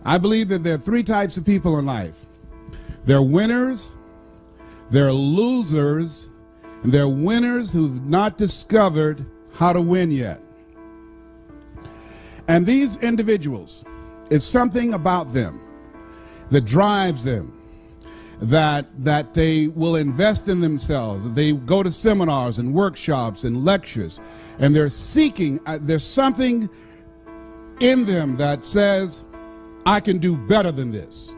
I believe that there are three types of people in life. They're winners, they're losers, and they're winners who've not discovered how to win yet. And these individuals, it's something about them that drives them, that they will invest in themselves. They go to seminars and workshops and lectures, and they're seeking, there's something in them that says, I can do better than this.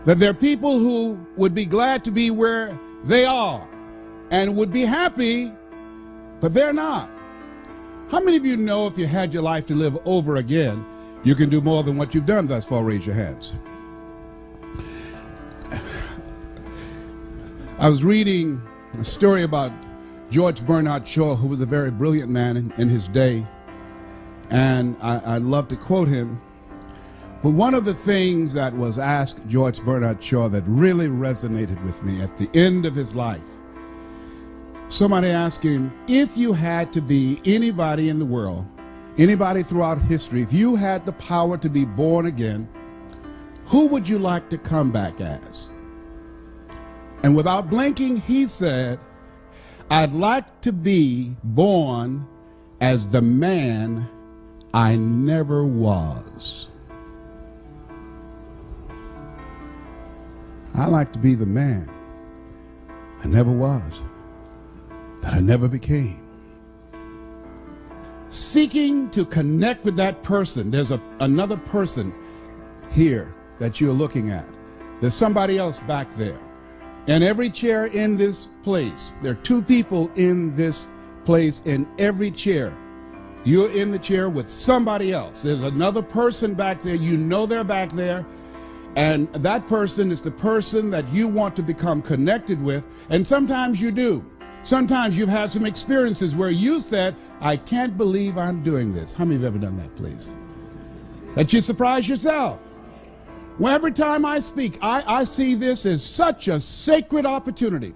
That there are people who would be glad to be where they are and would be happy, but they're not. How many of you know if you had your life to live over again, you can do more than what you've done thus far? Raise your hands. I was reading a story about George Bernard Shaw, who was a very brilliant man in his day, and I love to quote him. But one of the things that was asked George Bernard Shaw that really resonated with me at the end of his life, somebody asked him, if you had to be anybody in the world, anybody throughout history, if you had the power to be born again, who would you like to come back as? And without blinking, he said, I'd like to be born as the man I never was. I like to be the man I never was, that I never became. Seeking to connect with that person. There's another person here that you're looking at. There's somebody else back there. And every chair in this place, there are two people in this place in every chair. You're in the chair with somebody else. There's another person back there. You know they're back there. And that person is the person that you want to become connected with. And sometimes you do. Sometimes you've had some experiences where you said, I can't believe I'm doing this. How many have ever done that, please? That you surprise yourself. Well, every time I speak, I see this as such a sacred opportunity.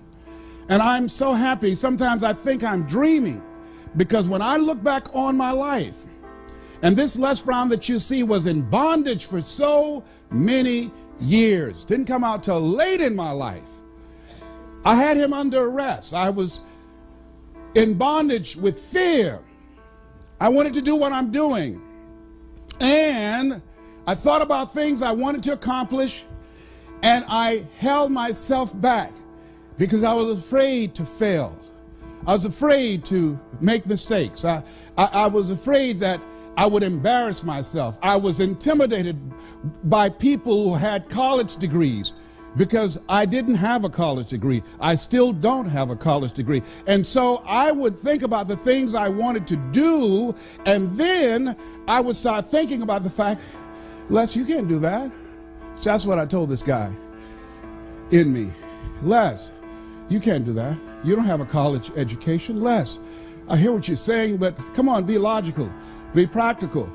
And I'm so happy. Sometimes I think I'm dreaming, because when I look back on my life, and this Les Brown that you see was in bondage for so many years, didn't come out till late in my life. I had him under arrest. I was in bondage with fear. I wanted to do what I'm doing. And I thought about things I wanted to accomplish, and I held myself back because I was afraid to fail. I was afraid to make mistakes. I was afraid that I would embarrass myself. I was intimidated by people who had college degrees because I didn't have a college degree. I still don't have a college degree. And so I would think about the things I wanted to do, and then I would start thinking about the fact, Les, you can't do that. So that's what I told this guy in me. Les, you can't do that. You don't have a college education. Les, I hear what you're saying, but come on, be logical, be practical.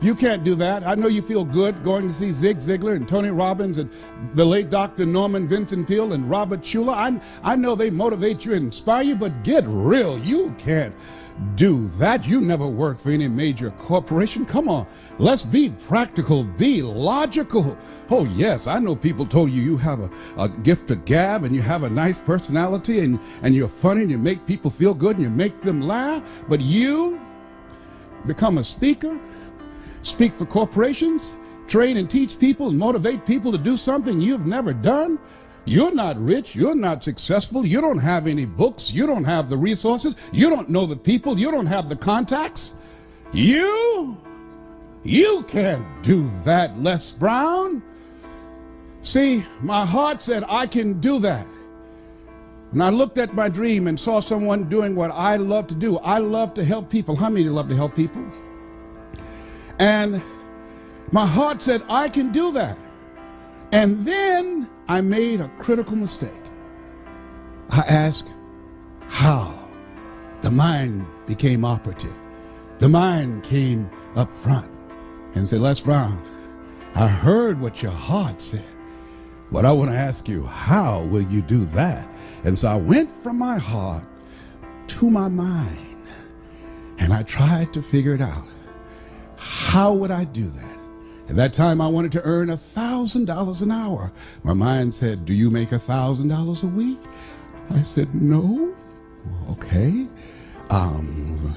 You can't do that. I know you feel good going to see Zig Ziglar and Tony Robbins and the late Dr. Norman Vincent Peale and Robert Schuller. I know they motivate you and inspire you, but get real. You can't do that. You never worked for any major corporation. Come on, let's be practical, be logical. Oh yes, I know people told you have a gift of gab and you have a nice personality and you're funny and you make people feel good and you make them laugh, but you become a speaker, speak for corporations, train and teach people and motivate people to do something you've never done. You're not rich, you're not successful, you don't have any books, you don't have the resources, you don't know the people, you don't have the contacts. You can't do that, Les Brown. See, my heart said I can do that. When I looked at my dream and saw someone doing what I love to do, I love to help people. How many love to help people? And my heart said, I can do that. And then I made a critical mistake. I asked how. The mind became operative. The mind came up front and said, Les Brown, I heard what your heart said, but I want to ask you, how will you do that? And so I went from my heart to my mind, and I tried to figure it out. How would I do that? At that time, I wanted to earn $1,000 an hour. My mind said, do you make $1,000 a week? I said, no. Okay.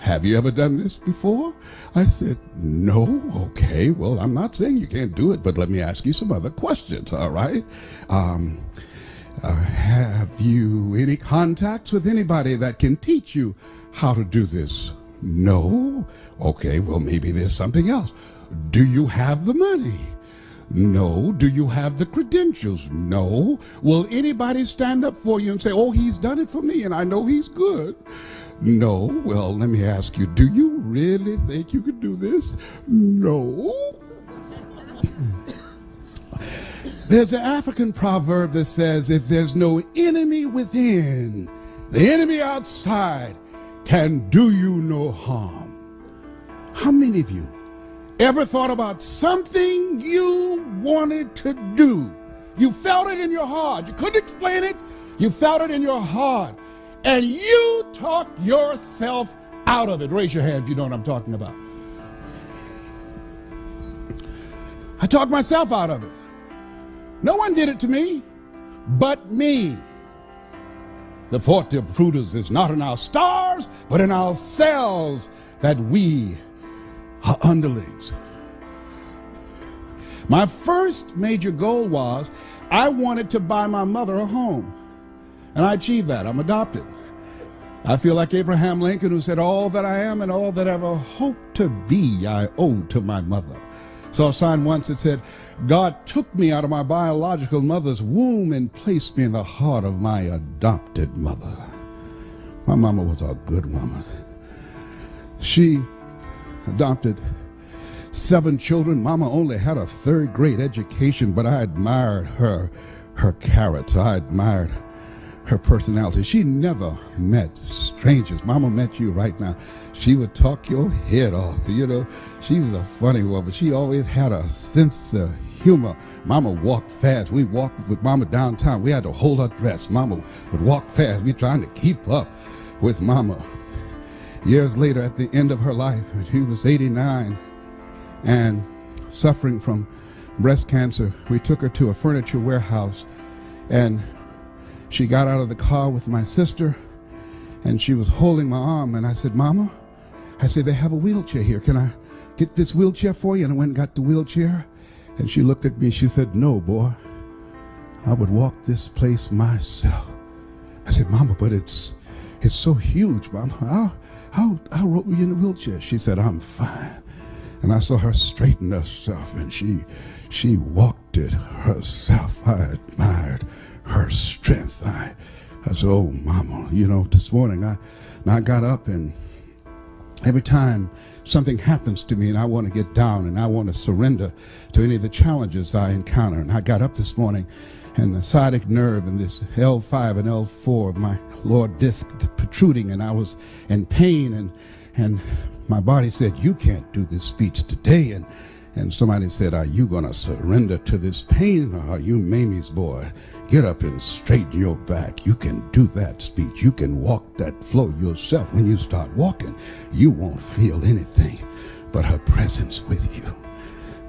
Have you ever done this before? I said, no. Okay. Well, I'm not saying you can't do it, but let me ask you some other questions, all right? Have you any contacts with anybody that can teach you how to do this? No. Okay, well, maybe there's something else. Do you have the money? No. Do you have the credentials? No. Will anybody stand up for you and say, oh, he's done it for me and I know he's good? No. Well, let me ask you, do you really think you could do this? No. There's an African proverb that says, if there's no enemy within, the enemy outside can do you no harm. How many of you ever thought about something you wanted to do? You felt it in your heart. You couldn't explain it. You felt it in your heart. And you talked yourself out of it. Raise your hand if you know what I'm talking about. I talked myself out of it. No one did it to me but me. The forte of fruiters is not in our stars, but in ourselves, that we are underlings. My first major goal was I wanted to buy my mother a home. And I achieved that. I'm adopted. I feel like Abraham Lincoln, who said, all that I am and all that I ever hope to be, I owe to my mother. Saw a sign once that said, God took me out of my biological mother's womb and placed me in the heart of my adopted mother. My mama was a good woman. She adopted 7 children. Mama only had a 3rd grade education, but I admired her character. I admired her personality. She never met strangers. Mama met you right now. She would talk your head off. You know, she was a funny woman. She always had a sense of humor. Mama walked fast. We walked with Mama downtown. We had to hold her dress. Mama would walk fast. We trying to keep up with Mama. Years later, at the end of her life, she was 89 and suffering from breast cancer. We took her to a furniture warehouse, and she got out of the car with my sister, and she was holding my arm, and I said, Mama, I said, they have a wheelchair here. Can I get this wheelchair for you? And I went and got the wheelchair, and she looked at me, she said, no, boy, I would walk this place myself. I said, Mama, but it's so huge, Mama. I'll roll you in a wheelchair. She said, I'm fine. And I saw her straighten herself, and she walked it herself. I admired her strength. I said, oh, Mama, you know, this morning I got up, and every time something happens to me and I want to get down and I want to surrender to any of the challenges I encounter, and I got up this morning, and the sciatic nerve and this L5 and L4 of my lower disc protruding, and I was in pain, and my body said, you can't do this speech today. And somebody said, are you going to surrender to this pain, or are you Mamie's boy? Get up and straighten your back. You can do that speech. You can walk that flow yourself. When you start walking, you won't feel anything but her presence with you.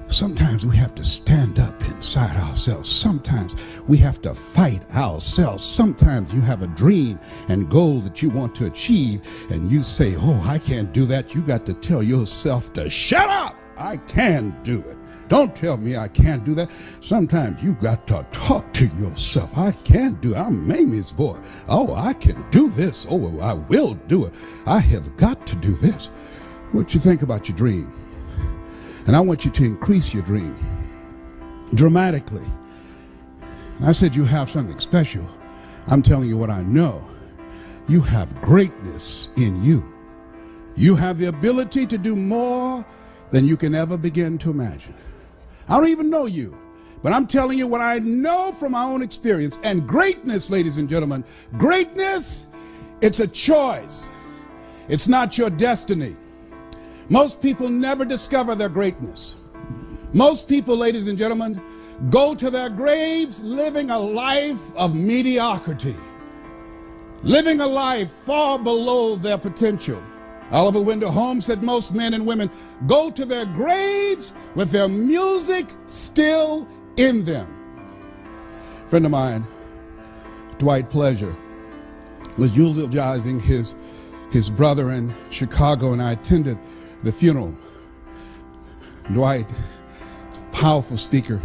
Sometimes we have to stand up inside ourselves. Sometimes we have to fight ourselves. Sometimes you have a dream and goal that you want to achieve, and you say, oh, I can't do that. You got to tell yourself to shut up. I can do it. Don't tell me I can't do that. Sometimes you got to talk to yourself. I can do it. I'm Mamie's boy. Oh, I can do this. Oh, I will do it. I have got to do this. What you think about your dream? And I want you to increase your dream dramatically. And I said you have something special. I'm telling you what I know. You have greatness in you. You have the ability to do more than you can ever begin to imagine. I don't even know you, but I'm telling you what I know from my own experience. And greatness, ladies and gentlemen, greatness, it's a choice. It's not your destiny. Most people never discover their greatness. Most people, ladies and gentlemen, go to their graves living a life of mediocrity, living a life far below their potential. Oliver Wendell Holmes said most men and women go to their graves with their music still in them. A friend of mine, Dwight Pleasure, was eulogizing his brother in Chicago, and I attended the funeral. Dwight, powerful speaker,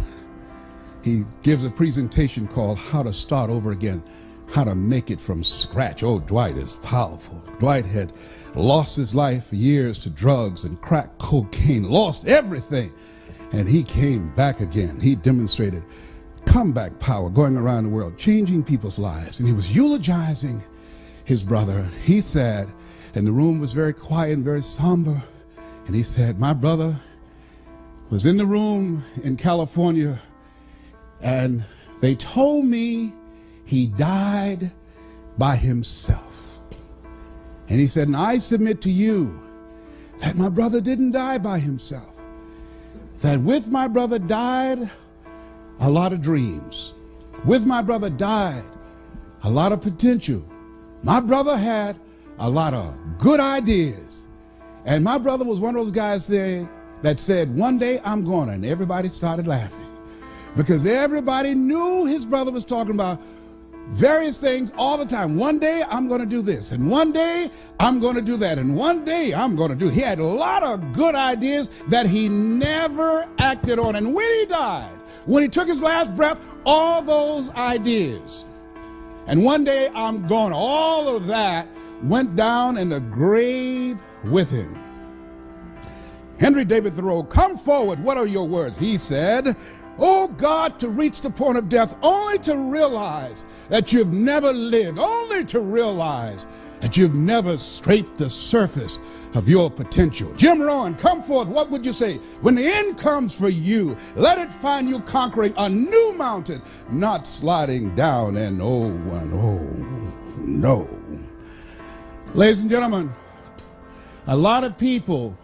he gives a presentation called How to Start Over Again, how to make it from scratch. Oh, Dwight is powerful. Dwight had lost his life for years to drugs and crack cocaine, lost everything, and he came back again. He demonstrated comeback power going around the world, changing people's lives, and he was eulogizing his brother. He said, and the room was very quiet and very somber, and he said, my brother was in the room in California, and they told me he died by himself. And he said, and I submit to you that my brother didn't die by himself, that with my brother died a lot of dreams. With my brother died a lot of potential. My brother had a lot of good ideas. And my brother was one of those guys that said, one day I'm going to, and everybody started laughing. Because everybody knew his brother was talking about various things all the time. One day I'm going to do this, and one day I'm going to do that, and one day I'm going to do. He had a lot of good ideas that he never acted on. And when he died, when he took his last breath, all those ideas, and one day I'm going, all of that went down in the grave with him. Henry David Thoreau, come forward, what are your words? He said, oh God, to reach the point of death, only to realize that you've never lived, only to realize that you've never scraped the surface of your potential. Jim Rohn, come forth, what would you say? When the end comes for you, let it find you conquering a new mountain, not sliding down an old one. Oh, no. Ladies and gentlemen, a lot of people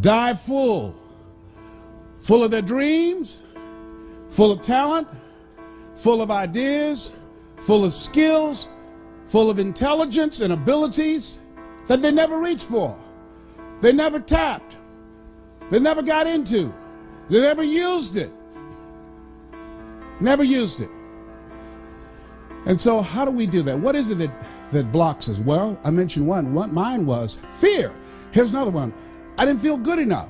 die full of their dreams, full of talent, full of ideas, full of skills, full of intelligence and abilities that they never reached for. They never tapped. They never got into. They never used it. Never used it. And so how do we do that? What is it that blocks us? Well, I mentioned one. Mine was fear. Here's another one. I didn't feel good enough.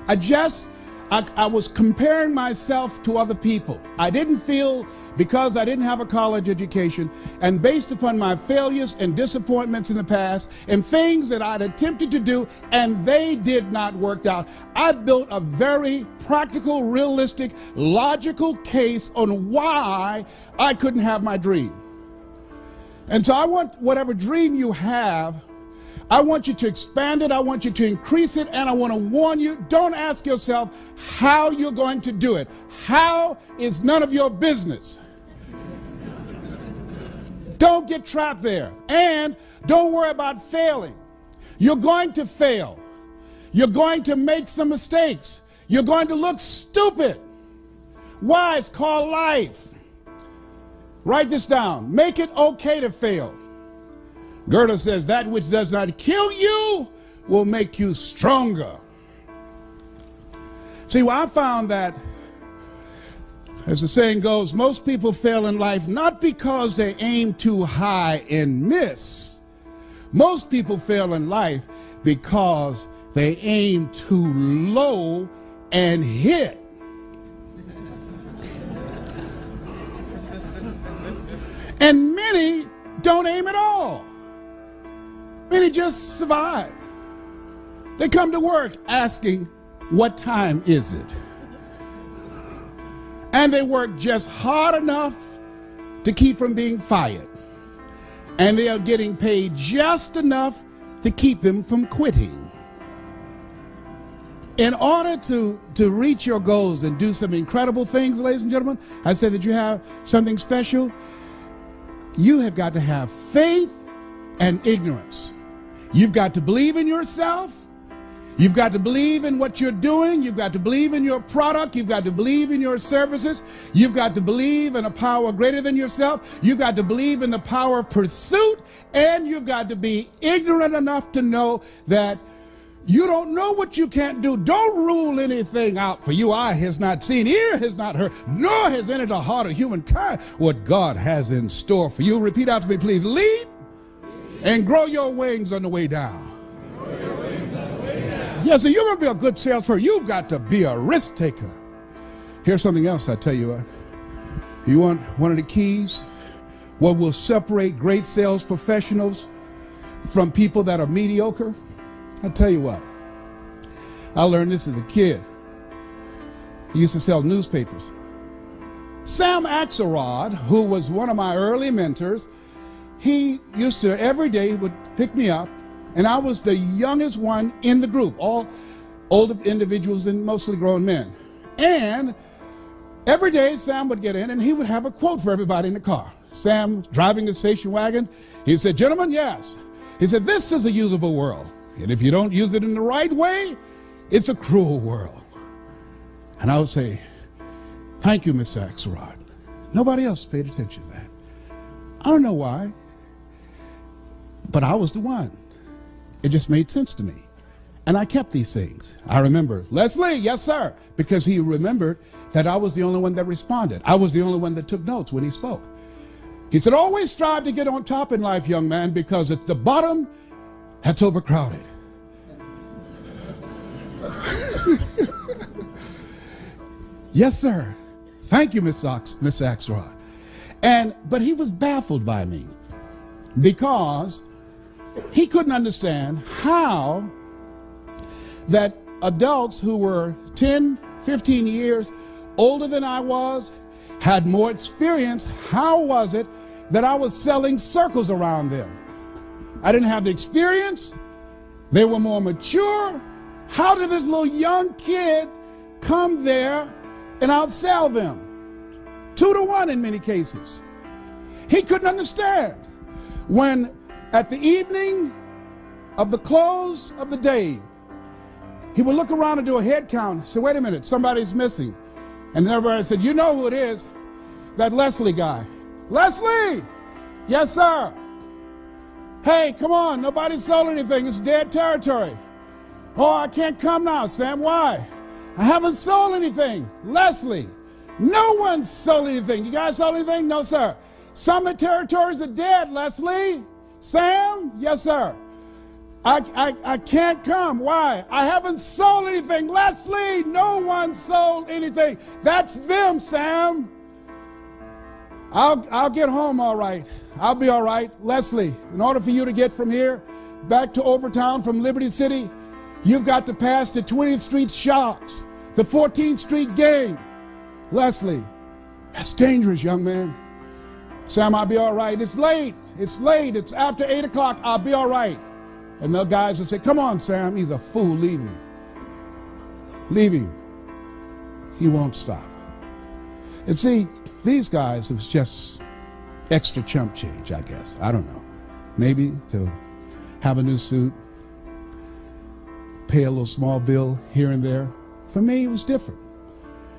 I was comparing myself to other people. I didn't feel, because I didn't have a college education, and based upon my failures and disappointments in the past and things that I'd attempted to do and they did not work out, I built a very practical, realistic, logical case on why I couldn't have my dream. And so I want whatever dream you have, I want you to expand it, I want you to increase it, and I want to warn you, don't ask yourself how you're going to do it. How is none of your business. Don't get trapped there. And don't worry about failing. You're going to fail. You're going to make some mistakes. You're going to look stupid. Why? It's called life. Write this down. Make it okay to fail. Goethe says, that which does not kill you will make you stronger. See, well, I found that, as the saying goes, most people fail in life not because they aim too high and miss. Most people fail in life because they aim too low and hit. And many don't aim at all. Many just survive. They come to work asking, what time is it? And they work just hard enough to keep from being fired. And they are getting paid just enough to keep them from quitting. In order to reach your goals and do some incredible things, ladies and gentlemen, I said that you have something special. You have got to have faith and ignorance. You've got to believe in yourself. You've got to believe in what you're doing. You've got to believe in your product. You've got to believe in your services. You've got to believe in a power greater than yourself. You've got to believe in the power of pursuit. And you've got to be ignorant enough to know that you don't know what you can't do. Don't rule anything out, for you eye has not seen, ear has not heard, nor has entered the heart of humankind what God has in store for you. Repeat after me, please. Leap and grow your wings on the way down. Yes, so you're going to be a good salesperson. You've got to be a risk taker. Here's something else I tell you what. You want one of the keys? What will separate great sales professionals from people that are mediocre? I tell you what. I learned this as a kid. I used to sell newspapers. Sam Axelrod, who was one of my early mentors, he used to every day would pick me up. And I was the youngest one in the group, all older individuals and mostly grown men. And every day Sam would get in and he would have a quote for everybody in the car. Sam driving the station wagon, he said, "Gentlemen, yes." He said, "This is a usable world. And if you don't use it in the right way, it's a cruel world." And I would say, "Thank you, Mr. Axelrod." Nobody else paid attention to that. I don't know why, but I was the one. It just made sense to me. And I kept these things. I remember, "Leslie, yes, sir," because he remembered that I was the only one that responded. I was the only one that took notes when he spoke. He said, "Always strive to get on top in life, young man, because at the bottom, that's overcrowded." Yes, sir. Thank you, Miss Axelrod. But he was baffled by me because he couldn't understand how that adults who were 10, 15 years older than I was, had more experience, how was it that I was selling circles around them? I didn't have the experience. They were more mature. How did this little young kid come there and outsell them? 2 to 1 in many cases. He couldn't understand. When at the evening of the close of the day, he would look around and do a head count. Say, "Wait a minute, somebody's missing." And everybody said, "You know who it is, that Leslie guy." "Leslie!" "Yes, sir." "Hey, come on, nobody sold anything. It's dead territory." "Oh, I can't come now, Sam. Why?" "I haven't sold anything." "Leslie, no one sold anything. You guys sold anything?" "No, sir." "Some of the territories are dead, Leslie." "Sam?" "Yes, sir." I can't come. Why?" "I haven't sold anything." "Leslie, no one sold anything." "That's them, Sam." I'll get home all right. I'll be all right." "Leslie, in order for you to get from here back to Overtown from Liberty City, you've got to pass the 20th Street Sharks, the 14th Street Gang." "Leslie, that's dangerous, young man." "Sam, I'll be all right. It's late. It's late. It's after 8 o'clock. I'll be all right." And the guys would say, "Come on, Sam. He's a fool. Leave him. Leave him. He won't stop." And see, these guys, it was just extra chump change, I guess. I don't know. Maybe to have a new suit, pay a little small bill here and there. For me, it was different.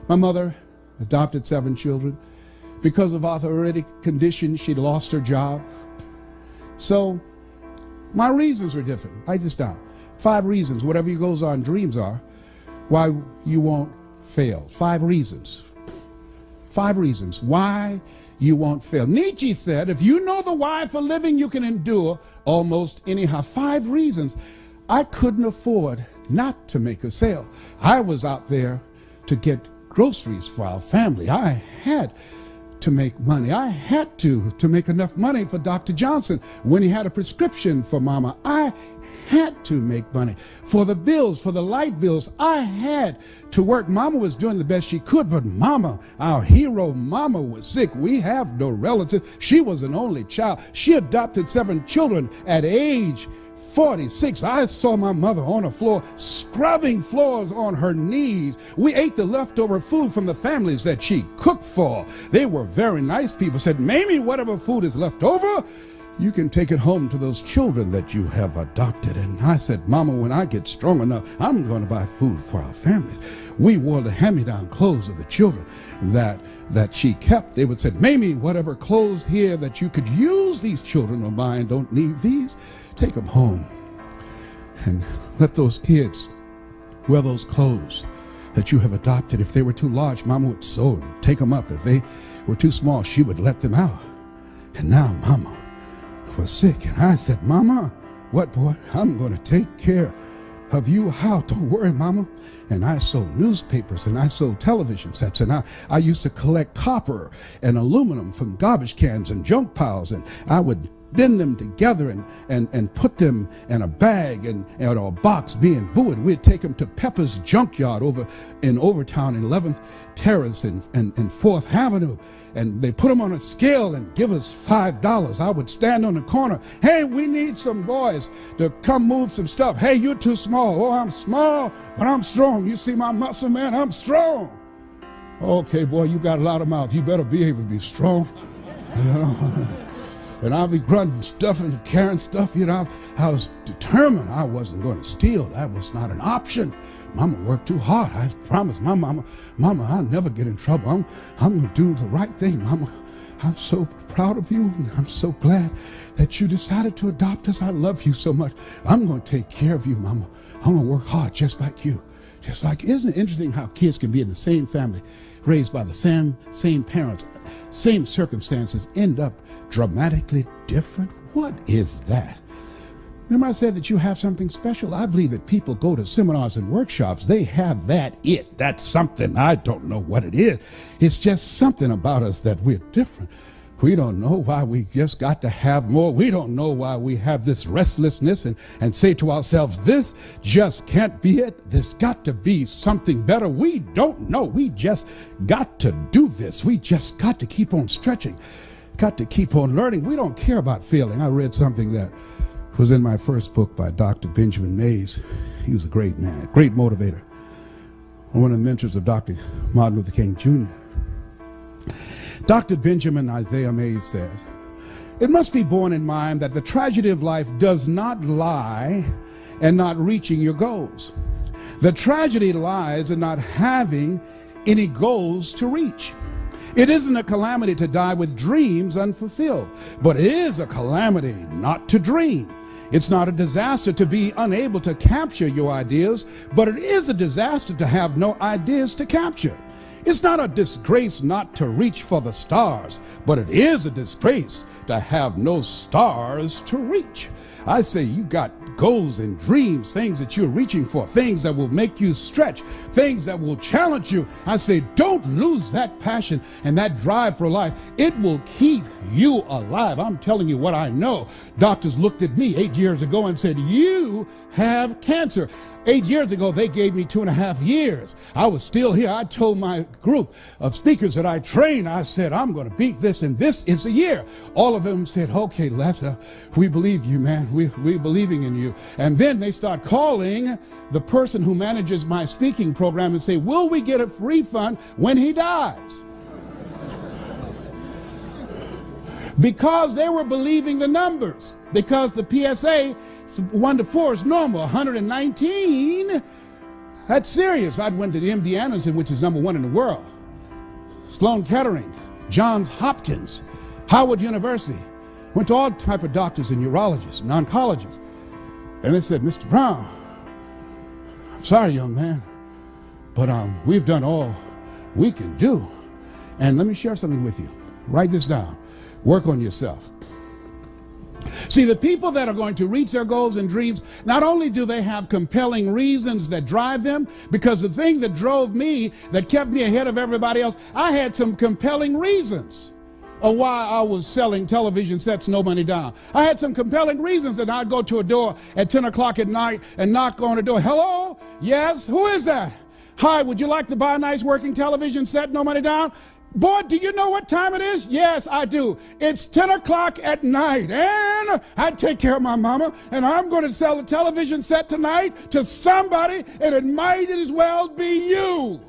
My mother adopted 7 children. Because of arthritic condition, she lost her job. So my reasons were different. Write this down. 5 reasons, whatever goes on, dreams are, why you won't fail. 5 reasons. 5 reasons why you won't fail. Nietzsche said, if you know the why for living, you can endure almost anyhow. 5 reasons. I couldn't afford not to make a sale. I was out there to get groceries for our family. I had to make money. I had to make enough money for Dr. Johnson when he had a prescription for Mama. I had to make money for the bills, for the light bills. I had to work. Mama was doing the best she could, but Mama, our hero, Mama was sick. We have no relative. She was an only child. She adopted 7 children at age 46. I saw my mother on the floor, scrubbing floors on her knees. We ate the leftover food from the families that she cooked for. They were very nice people. Said, Mamie, whatever food is left over, you can take it home to those children that you have adopted. And I said, Mama, when I get strong enough, I'm going to buy food for our family. We wore the hand-me-down clothes of the children that she kept. They would say, Mamie, whatever clothes here that you could use, these children of mine don't need these. Take them home and let those kids wear those clothes that you have adopted. If they were too large, Mama would sew them, take them up. If they were too small, she would let them out. And now Mama was sick, and I said, Mama, what, boy? I'm going to take care of you. How? Don't worry, Mama. And I sold newspapers, and I sold television sets, and I used to collect copper and aluminum from garbage cans and junk piles, and I would bend them together and put them in a bag and a box being buoyed. We'd take them to Pepper's Junkyard over in Overtown in 11th Terrace and 4th Avenue, and they put them on a scale and give us $5. I would stand on the corner. Hey, we need some boys to come move some stuff. Hey, you're too small. Oh, I'm small, but I'm strong. You see my muscle, man? I'm strong. Okay, boy, you got a lot of mouth. You better be able to be strong. You know? And I'll be grunting stuff and carrying stuff. You know, I was determined I wasn't going to steal. That was not an option. Mama worked too hard. I promised my mama, I'll never get in trouble. I'm going to do the right thing. Mama, I'm so proud of you, and I'm so glad that you decided to adopt us. I love you so much. I'm going to take care of you, Mama. I'm going to work hard just like you. Just like, isn't it interesting how kids can be in the same family, raised by the same parents, same circumstances, end up dramatically different? What is that? Remember I said that you have something special? I believe that people go to seminars and workshops, they have that's something. I don't know what it is. It's just something about us that we're different. We don't know why we just got to have more. We don't know why we have this restlessness and say to ourselves, this just can't be it. There's got to be something better. We don't know. We just got to do this. We just got to keep on stretching. Got to keep on learning. We don't care about failing. I read something that was in my first book by Dr. Benjamin Mays. He was a great man, great motivator. One of the mentors of Dr. Martin Luther King Jr. Dr. Benjamin Isaiah Mays says, it must be borne in mind that the tragedy of life does not lie in not reaching your goals. The tragedy lies in not having any goals to reach. It isn't a calamity to die with dreams unfulfilled, but it is a calamity not to dream. It's not a disaster to be unable to capture your ideas, but it is a disaster to have no ideas to capture. It's not a disgrace not to reach for the stars, but it is a disgrace to have no stars to reach. I say you got goals and dreams, things that you're reaching for, things that will make you stretch, things that will challenge you. I say don't lose that passion and that drive for life. It will keep you alive. I'm telling you what I know. Doctors looked at me 8 years ago and said, you have cancer. 8 years ago, they gave me 2.5 years. I was still here. I told my group of speakers that I trained, I said, I'm going to beat this, and this is a year. All of them said, okay, Les, we believe you, man. We're believing in you. And then they start calling the person who manages my speaking program and say, will we get a refund when he dies? Because they were believing the numbers. Because the PSA 1 to 4 is normal. 119, that's serious. I went to the MD Anderson, which is #1 in the world. Sloan Kettering, Johns Hopkins, Howard University. Went to all type of doctors and urologists and oncologists. And they said, Mr. Brown, I'm sorry, young man, but we've done all we can do. And let me share something with you. Write this down. Work on yourself. See, the people that are going to reach their goals and dreams, not only do they have compelling reasons that drive them, because the thing that drove me, that kept me ahead of everybody else, I had some compelling reasons of why I was selling television sets, no money down. I had some compelling reasons that I'd go to a door at 10 o'clock at night and knock on the door. Hello? Yes? Who is that? Hi, would you like to buy a nice working television set, no money down? Boy, do you know what time it is? Yes, I do. It's 10 o'clock at night, and I take care of my mama, and I'm going to sell a television set tonight to somebody, and it might as well be you.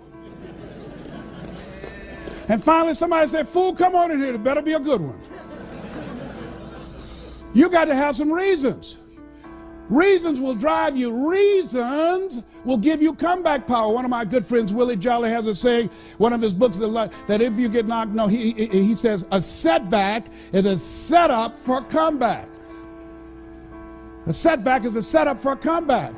And finally, somebody said, fool, come on in here. It better be a good one. You got to have some reasons. Reasons will drive you. Reasons will give you comeback power. One of my good friends, Willie Jolly, has a saying, one of his books, that if you get knocked, no, he says, a setback is a setup for a comeback. A setback is a setup for a comeback.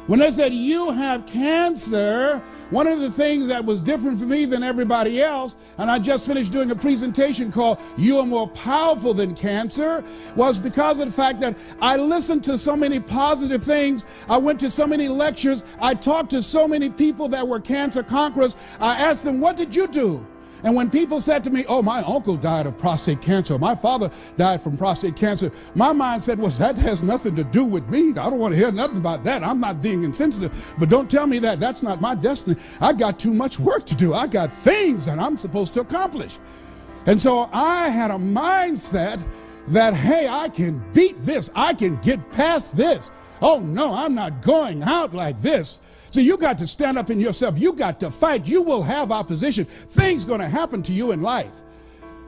When they said, you have cancer, one of the things that was different for me than everybody else, and I just finished doing a presentation called You Are More Powerful Than Cancer, was because of the fact that I listened to so many positive things. I went to so many lectures. I talked to so many people that were cancer conquerors. I asked them, what did you do? And when people said to me, oh, my uncle died of prostate cancer, my father died from prostate cancer, my mind said, well, that has nothing to do with me. I don't want to hear nothing about that. I'm not being insensitive, but don't tell me that. That's not my destiny. I got too much work to do. I got things that I'm supposed to accomplish. And so I had a mindset that, hey, I can beat this. I can get past this. Oh, no, I'm not going out like this. So you got to stand up in yourself. You got to fight. You will have opposition. Things going to happen to you in life.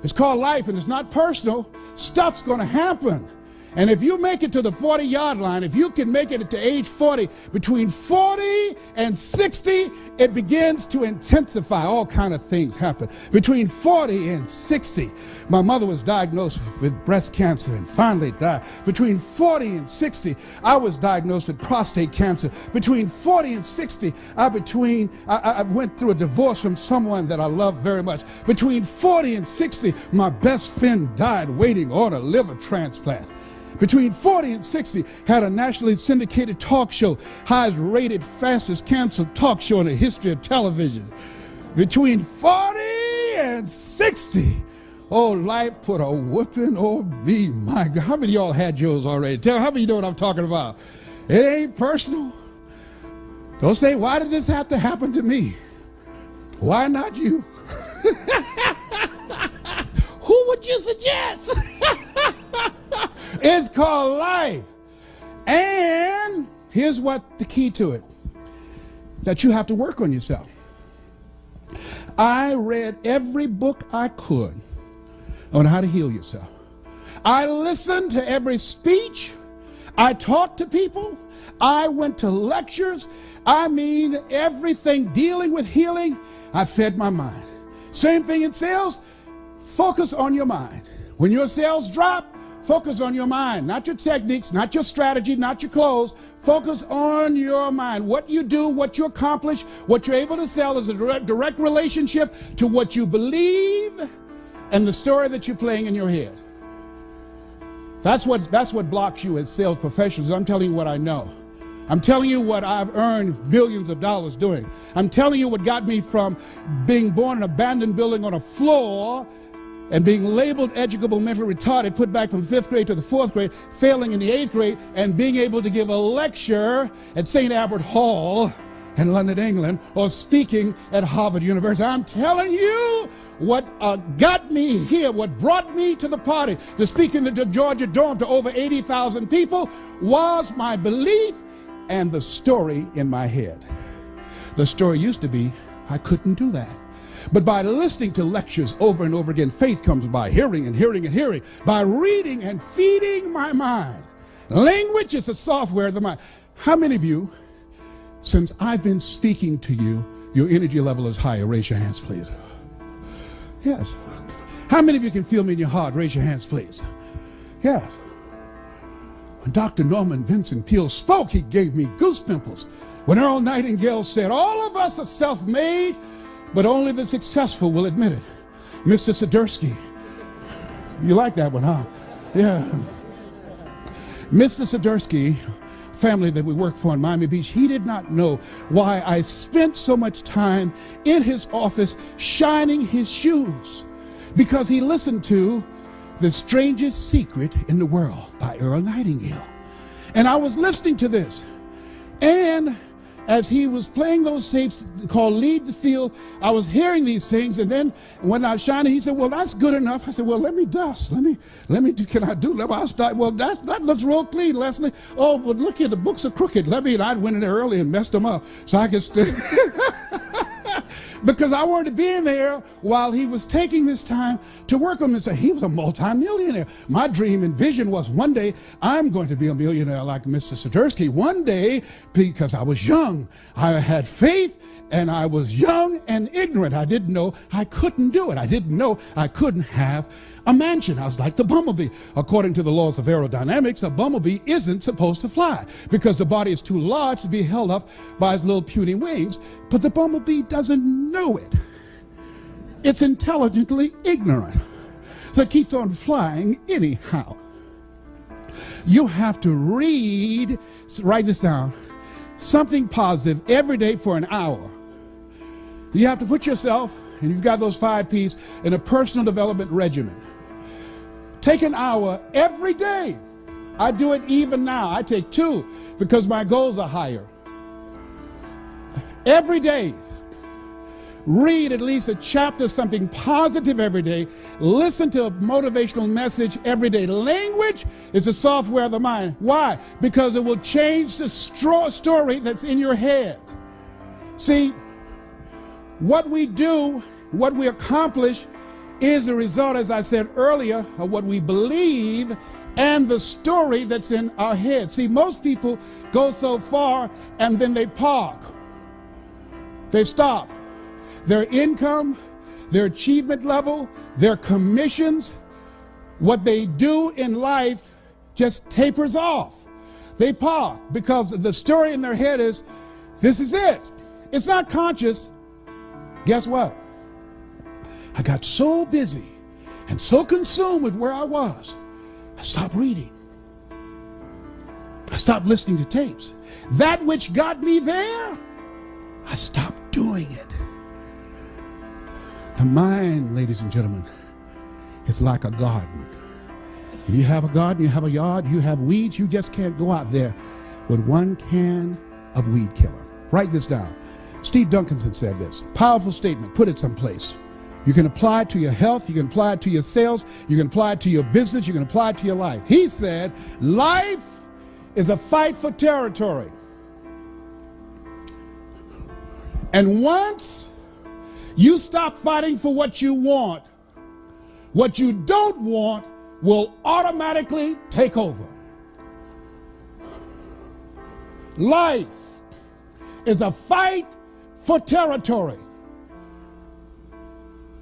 It's called life, and it's not personal. Stuff's going to happen. And if you make it to the 40-yard line, if you can make it to age 40, between 40 and 60, it begins to intensify. All kind of things happen. Between 40 and 60, my mother was diagnosed with breast cancer and finally died. Between 40 and 60, I was diagnosed with prostate cancer. Between 40 and 60, I went through a divorce from someone that I loved very much. Between 40 and 60, my best friend died waiting on a liver transplant. Between 40 and 60, had a nationally syndicated talk show, highest rated, fastest canceled talk show in the history of television. Between 40 and 60, oh, life put a whooping on me. My God, how many of y'all had yours already? Tell me, how many know what I'm talking about? It ain't personal. Don't say, why did this have to happen to me? Why not you? Who would you suggest? It's called life. And here's what the key to it, that you have to work on yourself. I read every book I could on how to heal yourself. I listened to every speech. I talked to people. I went to lectures. I mean, everything dealing with healing, I fed my mind. Same thing in sales. Focus on your mind. When your sales drop, focus on your mind, not your techniques, not your strategy, not your clothes. Focus on your mind. What you do, what you accomplish, what you're able to sell is a direct relationship to what you believe and the story that you're playing in your head. That's what blocks you as sales professionals. I'm telling you what I know. I'm telling you what I've earned billions of dollars doing. I'm telling you what got me from being born in an abandoned building on a floor and being labeled educable mentally retarded, put back from 5th grade to the 4th grade, failing in the 8th grade, and being able to give a lecture at St. Albert Hall in London, England, or speaking at Harvard University. I'm telling you what got me here, what brought me to the party, to speak in the Georgia Dome to over 80,000 people, was my belief and the story in my head. The story used to be, I couldn't do that. But by listening to lectures over and over again, faith comes by hearing and hearing and hearing, by reading and feeding my mind. Language is the software of the mind. How many of you, since I've been speaking to you, your energy level is higher? Raise your hands, please. Yes. How many of you can feel me in your heart? Raise your hands, please. Yes. When Dr. Norman Vincent Peale spoke, he gave me goose pimples. When Earl Nightingale said, all of us are self-made, but only the successful will admit it. Mr. Swiderski. You like that one, huh? Yeah. Mr. Swiderski, family that we work for in Miami Beach, he did not know why I spent so much time in his office shining his shoes. Because he listened to The Strangest Secret in the World by Earl Nightingale. And I was listening to this. And as he was playing those tapes called Lead the Field, I was hearing these things, and then when I was shining, he said, well, that's good enough. I said, well, let me dust. Let me do, can I do, I'll start. Well, that looks real clean, Leslie. Oh, but look here, the books are crooked. And I went in there early and messed them up so I could stay. Because I wanted to be in there while he was taking this time to work on this. He was a multimillionaire. My dream and vision was one day I'm going to be a millionaire like Mr. Swiderski. One day, because I was young, I had faith, and I was young and ignorant. I didn't know I couldn't do it. I didn't know I couldn't have a mansion. I was like the bumblebee. According to the laws of aerodynamics, a bumblebee isn't supposed to fly because the body is too large to be held up by its little puny wings. But the bumblebee doesn't know it. It's intelligently ignorant. So it keeps on flying anyhow. You have to read, write this down, something positive every day for an hour. You have to put yourself, and you've got those 5 P's, in a personal development regimen. Take an hour every day. I do it even now. I take 2 because my goals are higher. Every day, read at least a chapter, something positive every day. Listen to a motivational message every day. Language is the software of the mind. Why? Because it will change the story that's in your head. See, what we do, what we accomplish, is a result, as I said earlier, of what we believe and the story that's in our head. See, most people go so far and then they park. They stop. Their income, their achievement level, their commissions, what they do in life just tapers off. They park because the story in their head is, this is it. It's not conscious. Guess what? I got so busy and so consumed with where I was, I stopped reading. I stopped listening to tapes. That which got me there, I stopped doing it. The mind, ladies and gentlemen, is like a garden. If you have a garden, you have a yard, you have weeds, you just can't go out there with 1 can of weed killer. Write this down. Steve Duncanson said this. Powerful statement. Put it someplace. You can apply it to your health. You can apply it to your sales. You can apply it to your business. You can apply it to your life. He said, life is a fight for territory. And once you stop fighting for what you want don't want will automatically take over. Life is a fight for territory.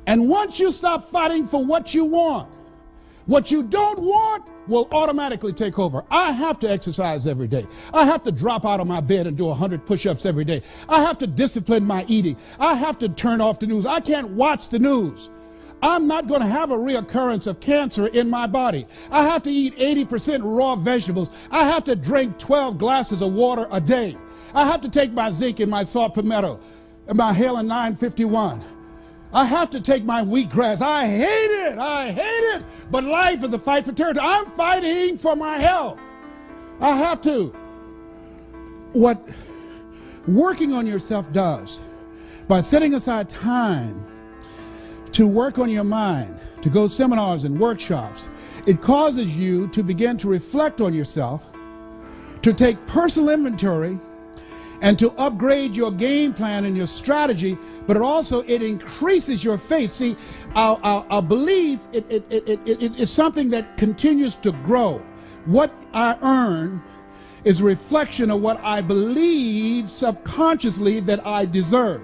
And once you stop fighting for what you don't want will automatically take over. I have to exercise every day. I have to drop out of my bed and do 100 push-ups every day. I have to discipline my eating. I have to turn off the news. I can't watch the news. I'm not going to have a reoccurrence of cancer in my body. I have to eat 80% raw vegetables. I have to drink 12 glasses of water a day. I have to take my zinc and my salt palmetto and my Halen 951. I have to take my wheatgrass. I hate it. But life is a fight for territory. I'm fighting for my health. I have to. What working on yourself does, by setting aside time to work on your mind, to go to seminars and workshops, it causes you to begin to reflect on yourself, to take personal inventory, and to upgrade your game plan and your strategy, but it increases your faith. See, our belief is something that continues to grow. What I earn is a reflection of what I believe subconsciously that I deserve.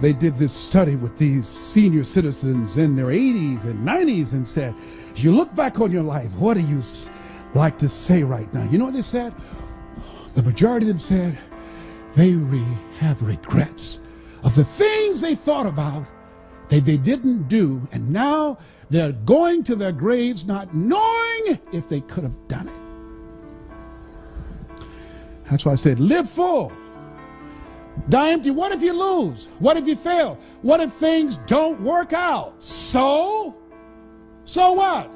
They did this study with these senior citizens in their 80s and 90s and said, if you look back on your life, what do you like to say right now? You know what they said? The majority of them said, they have regrets of the things they thought about that they didn't do, and now they're going to their graves not knowing if they could have done it. That's why I said, live full. Die empty. What if you lose? What if you fail? What if things don't work out? So what?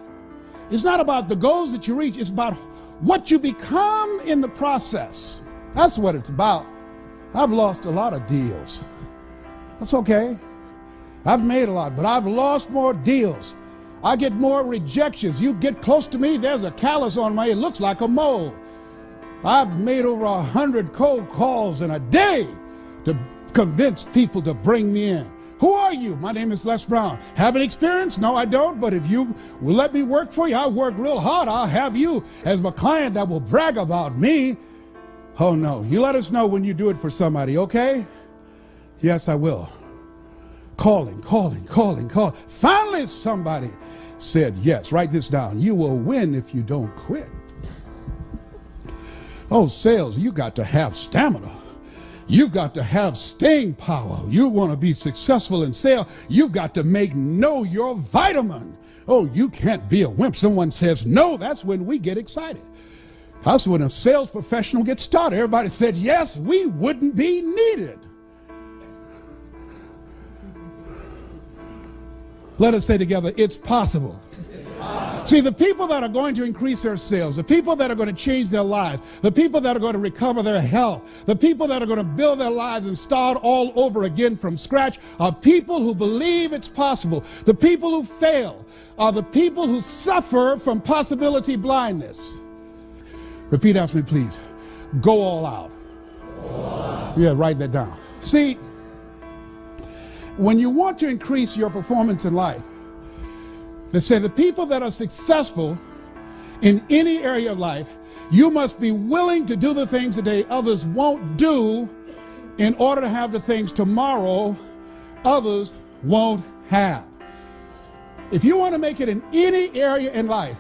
It's not about the goals that you reach. It's about what you become in the process. That's what it's about. I've lost a lot of deals. That's okay. I've made a lot, but I've lost more deals. I get more rejections. You get close to me, there's a callus on it looks like a mole. I've made over 100 cold calls in a day to convince people to bring me in. Who are you? My name is Les Brown. Have an experience? No, I don't. But if you will let me work for you, I'll work real hard. I'll have you as my client that will brag about me. Oh, no. You let us know when you do it for somebody, okay? Yes, I will. Calling. Finally, somebody said yes. Write this down. You will win if you don't quit. Oh, sales, you got to have stamina. You've got to have staying power. You want to be successful in sales, you've got to know your vitamin. Oh, you can't be a wimp. Someone says no, that's when we get excited. That's when a sales professional gets started. Everybody said yes, we wouldn't be needed. Let us say together, it's possible. See, the people that are going to increase their sales, the people that are going to change their lives, the people that are going to recover their health, the people that are going to build their lives and start all over again from scratch are people who believe it's possible. The people who fail are the people who suffer from possibility blindness. Repeat after me, please. Go all out. Yeah, write that down. See, when you want to increase your performance in life, they say the people that are successful in any area of life, you must be willing to do the things today others won't do in order to have the things tomorrow others won't have. If you want to make it in any area in life,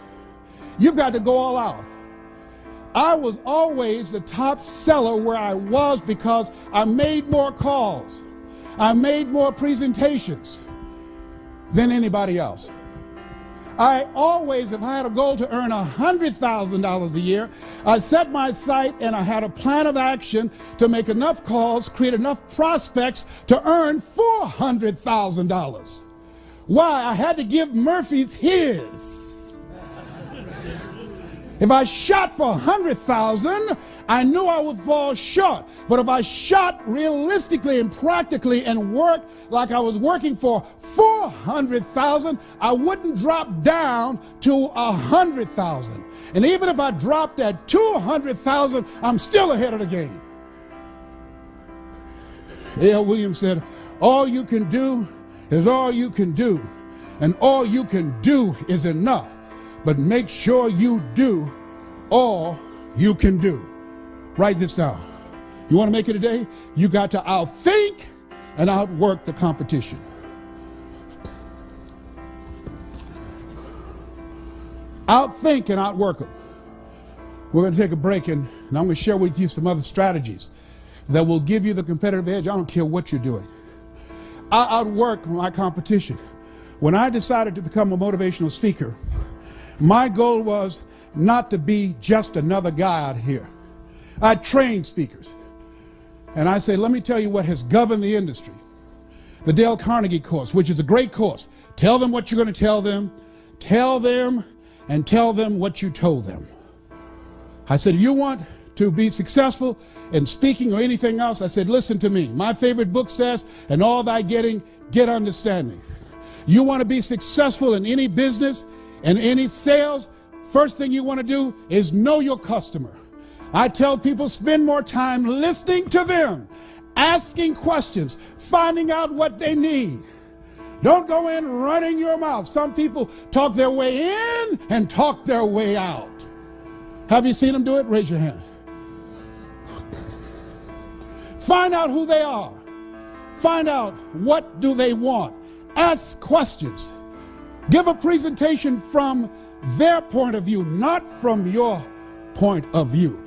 you've got to go all out. I was always the top seller where I was because I made more calls. I made more presentations than anybody else. I always, if I had a goal to earn $100,000 a year, I set my sight and I had a plan of action to make enough calls, create enough prospects to earn $400,000. Why? I had to give Murphy's his. If I shot for 100,000, I knew I would fall short. But if I shot realistically and practically and worked like I was working for 400,000, I wouldn't drop down to 100,000. And even if I dropped at 200,000, I'm still ahead of the game. A.L. Williams said, all you can do is all you can do. And all you can do is enough. But make sure you do all you can do. Write this down. You want to make it today? You got to outthink and outwork the competition. Outthink and outwork them. We're going to take a break and I'm going to share with you some other strategies that will give you the competitive edge. I don't care what you're doing. I outwork my competition. When I decided to become a motivational speaker, my goal was not to be just another guy out here. I train speakers. And I say, let me tell you what has governed the industry. The Dale Carnegie course, which is a great course. Tell them what you're going to tell them and tell them what you told them. I said, you want to be successful in speaking or anything else? I said, listen to me. My favorite book says, and all thy getting, get understanding. You want to be successful in any business and any sales, first thing you want to do is know your customer. I tell people, spend more time listening to them, asking questions, finding out what they need. Don't go in running your mouth. Some people talk their way in and talk their way out. Have you seen them do it? Raise your hand. Find out who they are. Find out what do they want. Ask questions. Give a presentation from their point of view, not from your point of view.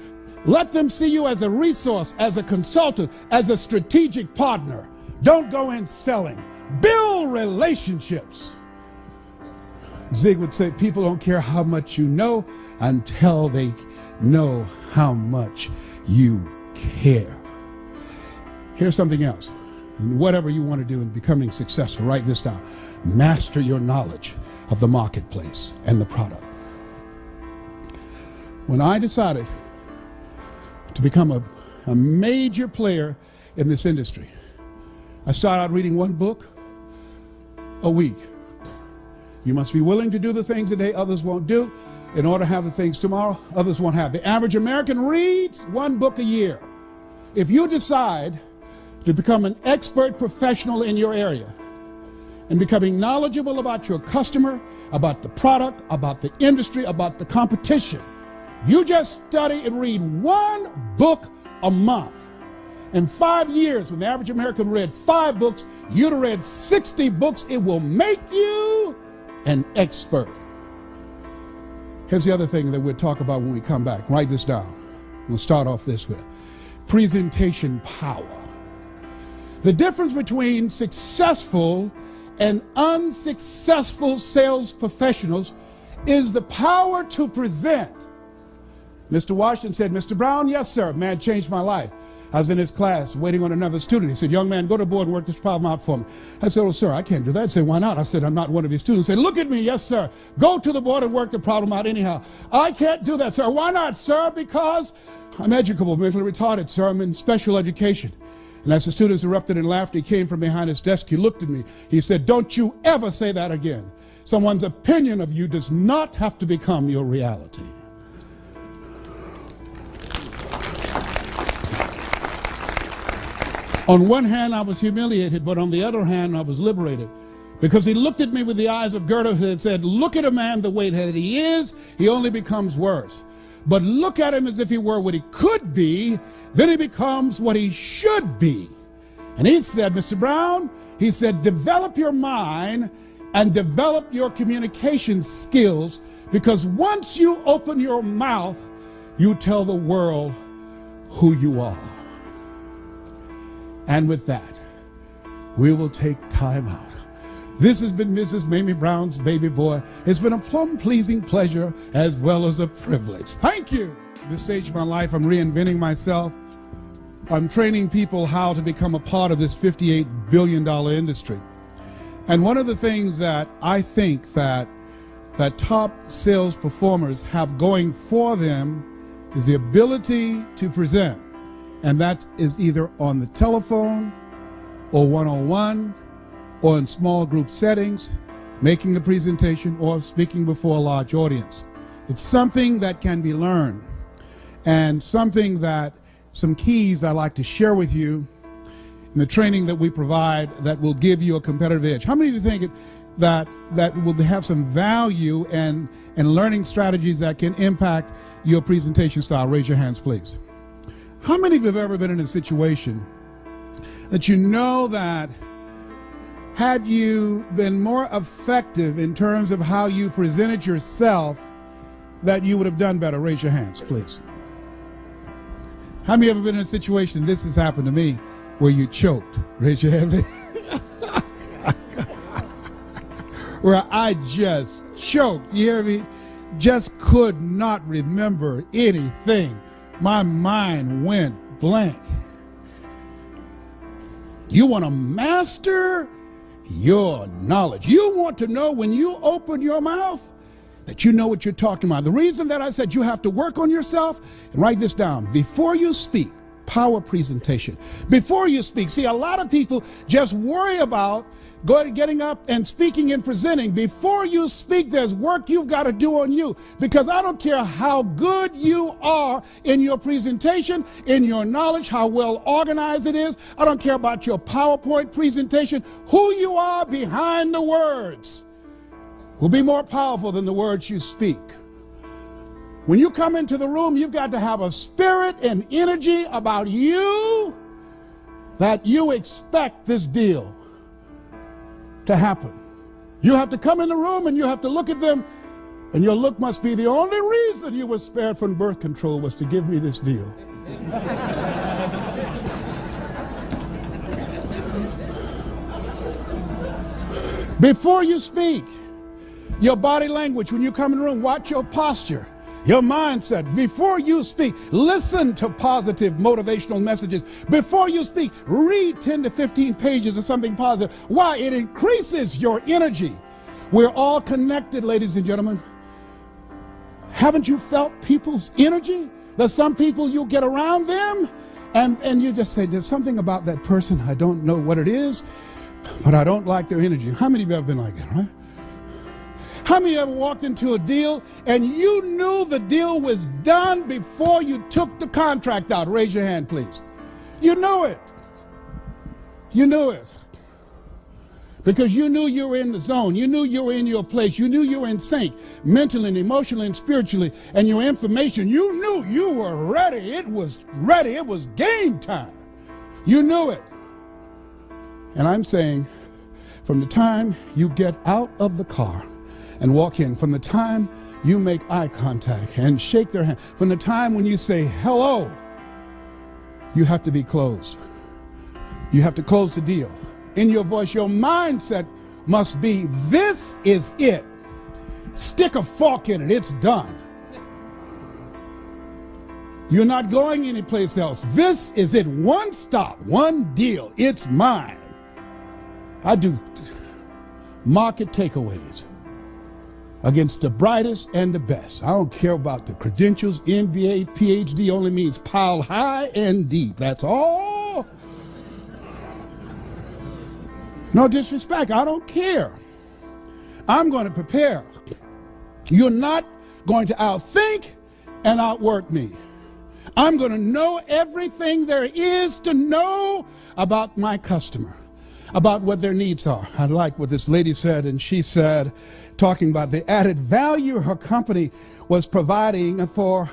Let them see you as a resource, as a consultant, as a strategic partner. Don't go in selling. Build relationships. Zig would say, people don't care how much you know until they know how much you care. Here's something else. Whatever you want to do in becoming successful, write this down. Master your knowledge of the marketplace and the product. When I decided to become a major player in this industry, I started out reading one book a week. You must be willing to do the things today others won't do in order to have the things tomorrow others won't have. The average American reads one book a year. If you decide to become an expert professional in your area and becoming knowledgeable about your customer, about the product, about the industry, about the competition. If you just study and read one book a month, in 5 years, when the average American read 5 books, you'd have read 60 books. It will make you an expert. Here's the other thing that we'll talk about when we come back. Write this down. We'll start off this way. Presentation power. The difference between successful and unsuccessful sales professionals is the power to present. Mr. Washington said, Mr. Brown, yes, sir. Man changed my life. I was in his class waiting on another student. He said, young man, go to the board and work this problem out for me. I said, oh, sir, I can't do that. He said, why not? I said, I'm not one of your students. He said, look at me. Yes, sir. Go to the board and work the problem out anyhow. I can't do that, sir. Why not, sir? Because I'm educable, mentally retarded, sir. I'm in special education. And as the students erupted in laughter, he came from behind his desk. He looked at me. He said, don't you ever say that again. Someone's opinion of you does not have to become your reality. On one hand, I was humiliated, but on the other hand, I was liberated. Because he looked at me with the eyes of Goethe and said, look at a man the way that he is, he only becomes worse. But look at him as if he were what he could be, then he becomes what he should be. And he said, Mr. Brown, he said, develop your mind and develop your communication skills, because once you open your mouth, you tell the world who you are. And with that, we will take time out. This has been Mrs. Mamie Brown's Baby Boy. It's been a plum-pleasing pleasure as well as a privilege. Thank you. At this stage of my life, I'm reinventing myself. I'm training people how to become a part of this $58 billion industry. And one of the things that I think that top sales performers have going for them is the ability to present. And that is either on the telephone or one-on-one or in small group settings, making a presentation or speaking before a large audience. It's something that can be learned, and something that some keys I'd like to share with you in the training that we provide that will give you a competitive edge. How many of you think that will have some value and learning strategies that can impact your presentation style? Raise your hands, please. How many of you have ever been in a situation that you know that had you been more effective in terms of how you presented yourself, that you would have done better? Raise your hands, please. How many have ever been in a situation, this has happened to me, where you choked? Raise your hand. Where I just choked, you hear me? Just could not remember anything. My mind went blank. You want to master your knowledge. You want to know when you open your mouth that you know what you're talking about. The reason that I said you have to work on yourself, and write this down, before you speak, power presentation. Before you speak, see, a lot of people just worry about getting up and speaking and presenting. Before you speak, there's work you've got to do on you, because I don't care how good you are in your presentation, in your knowledge, how well organized it is. I don't care about your PowerPoint presentation. Who you are behind the words will be more powerful than the words you speak. When you come into the room, you've got to have a spirit and energy about you that you expect this deal to happen. You have to come in the room and you have to look at them, and your look must be, the only reason you were spared from birth control was to give me this deal. Before you speak, your body language, when you come in the room, watch your posture, your mindset. Before you speak, listen to positive motivational messages. Before you speak, read 10 to 15 pages of something positive. Why? It increases your energy. We're all connected, ladies and gentlemen. Haven't you felt people's energy? There's some people, you get around them and you just say, there's something about that person, I don't know what it is, but I don't like their energy. How many of you have been like that, right? How many of you ever walked into a deal and you knew the deal was done before you took the contract out? Raise your hand, please. You knew it. You knew it. Because you knew you were in the zone. You knew you were in your place. You knew you were in sync, mentally and emotionally and spiritually. And your information, you knew you were ready. It was ready. It was game time. You knew it. And I'm saying, from the time you get out of the car and walk in, from the time you make eye contact and shake their hand, from the time when you say hello, you have to be closed. You have to close the deal. In your voice, your mindset must be, this is it. Stick a fork in it. It's done. You're not going anyplace else. This is it. One stop, one deal. It's mine. I do market takeaways against the brightest and the best. I don't care about the credentials. MBA, PhD only means pile high and deep. That's all. No disrespect. I don't care. I'm going to prepare. You're not going to outthink and outwork me. I'm going to know everything there is to know about my customer, about what their needs are. I like what this lady said, and she said, talking about the added value her company was providing for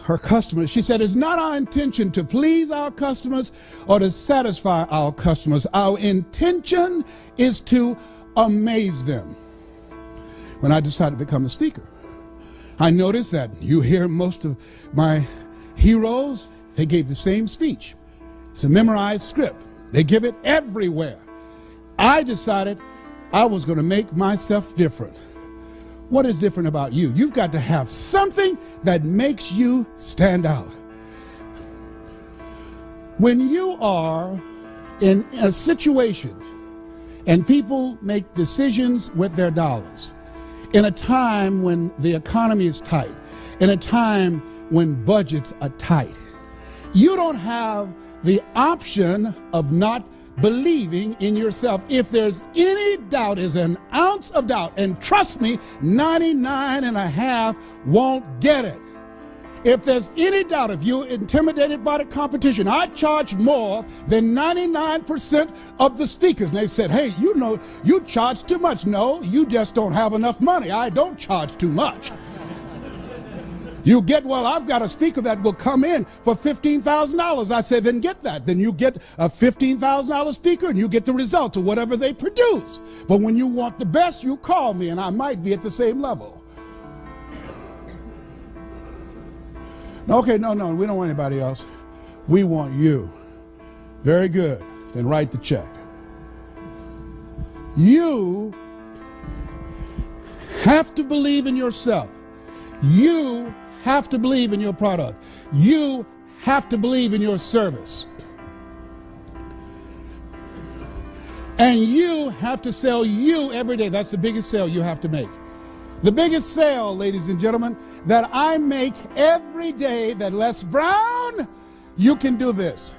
her customers. She said, it's not our intention to please our customers or to satisfy our customers. Our intention is to amaze them. When I decided to become a speaker, I noticed that you hear most of my heroes, they gave the same speech. It's a memorized script. They give it everywhere. I decided I was going to make myself different. What is different about you? You've got to have something that makes you stand out. When you are in a situation and people make decisions with their dollars, in a time when the economy is tight, in a time when budgets are tight, you don't have the option of not believing in yourself. If there's any doubt, is an ounce of doubt, and trust me, 99.5 won't get it. If there's any doubt, if you're intimidated by the competition, I charge more than 99% of the speakers. And they said, hey, you know, you charge too much. No, you just don't have enough money. I don't charge too much. You get, well, I've got a speaker that will come in for $15,000. I said, then get that. Then you get a $15,000 speaker and you get the results of whatever they produce. But when you want the best, you call me and I might be at the same level. Okay, no, we don't want anybody else. We want you. Very good. Then write the check. You have to believe in yourself. You have to believe in your product. You have to believe in your service. And you have to sell you every day. That's the biggest sale you have to make. The biggest sale, ladies and gentlemen, that I make every day, that Les Brown, you can do this.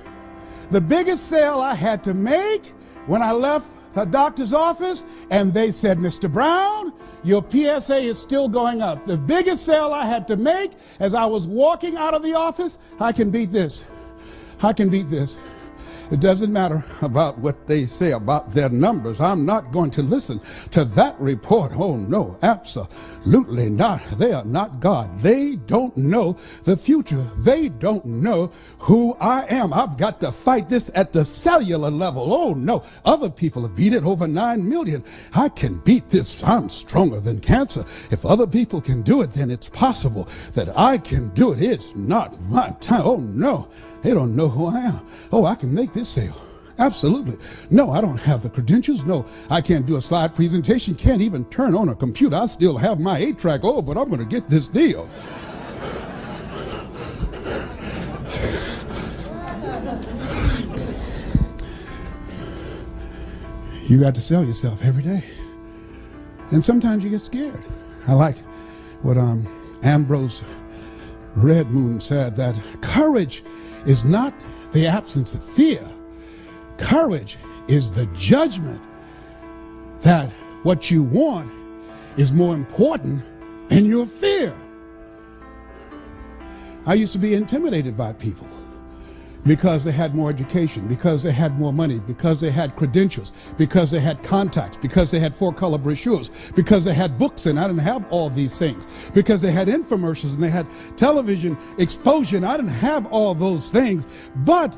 The biggest sale I had to make when I left the doctor's office and they said, Mr. Brown, your PSA is still going up. The biggest sale I had to make as I was walking out of the office, I can beat this. I can beat this. It doesn't matter about what they say about their numbers. I'm not going to listen to that report. Oh, no, absolutely not. They are not God. They don't know the future. They don't know who I am. I've got to fight this at the cellular level. Oh, no. Other people have beat it, over 9 million. I can beat this. I'm stronger than cancer. If other people can do it, then it's possible that I can do it. It's not my time. Oh, no. They don't know who I am. Oh, I can make this sale. Absolutely. No, I don't have the credentials. No, I can't do a slide presentation. Can't even turn on a computer. I still have my 8-track. Oh, but I'm going to get this deal. You got to sell yourself every day. And sometimes you get scared. I like what Ambrose Redmoon said, that courage is not the absence of fear. Courage is the judgment that what you want is more important than your fear. I used to be intimidated by people. because they had more education, because they had more money, because they had credentials, because they had contacts, because they had four-color brochures, because they had books, and I didn't have all these things, because they had infomercials and they had television exposure, and I didn't have all those things. But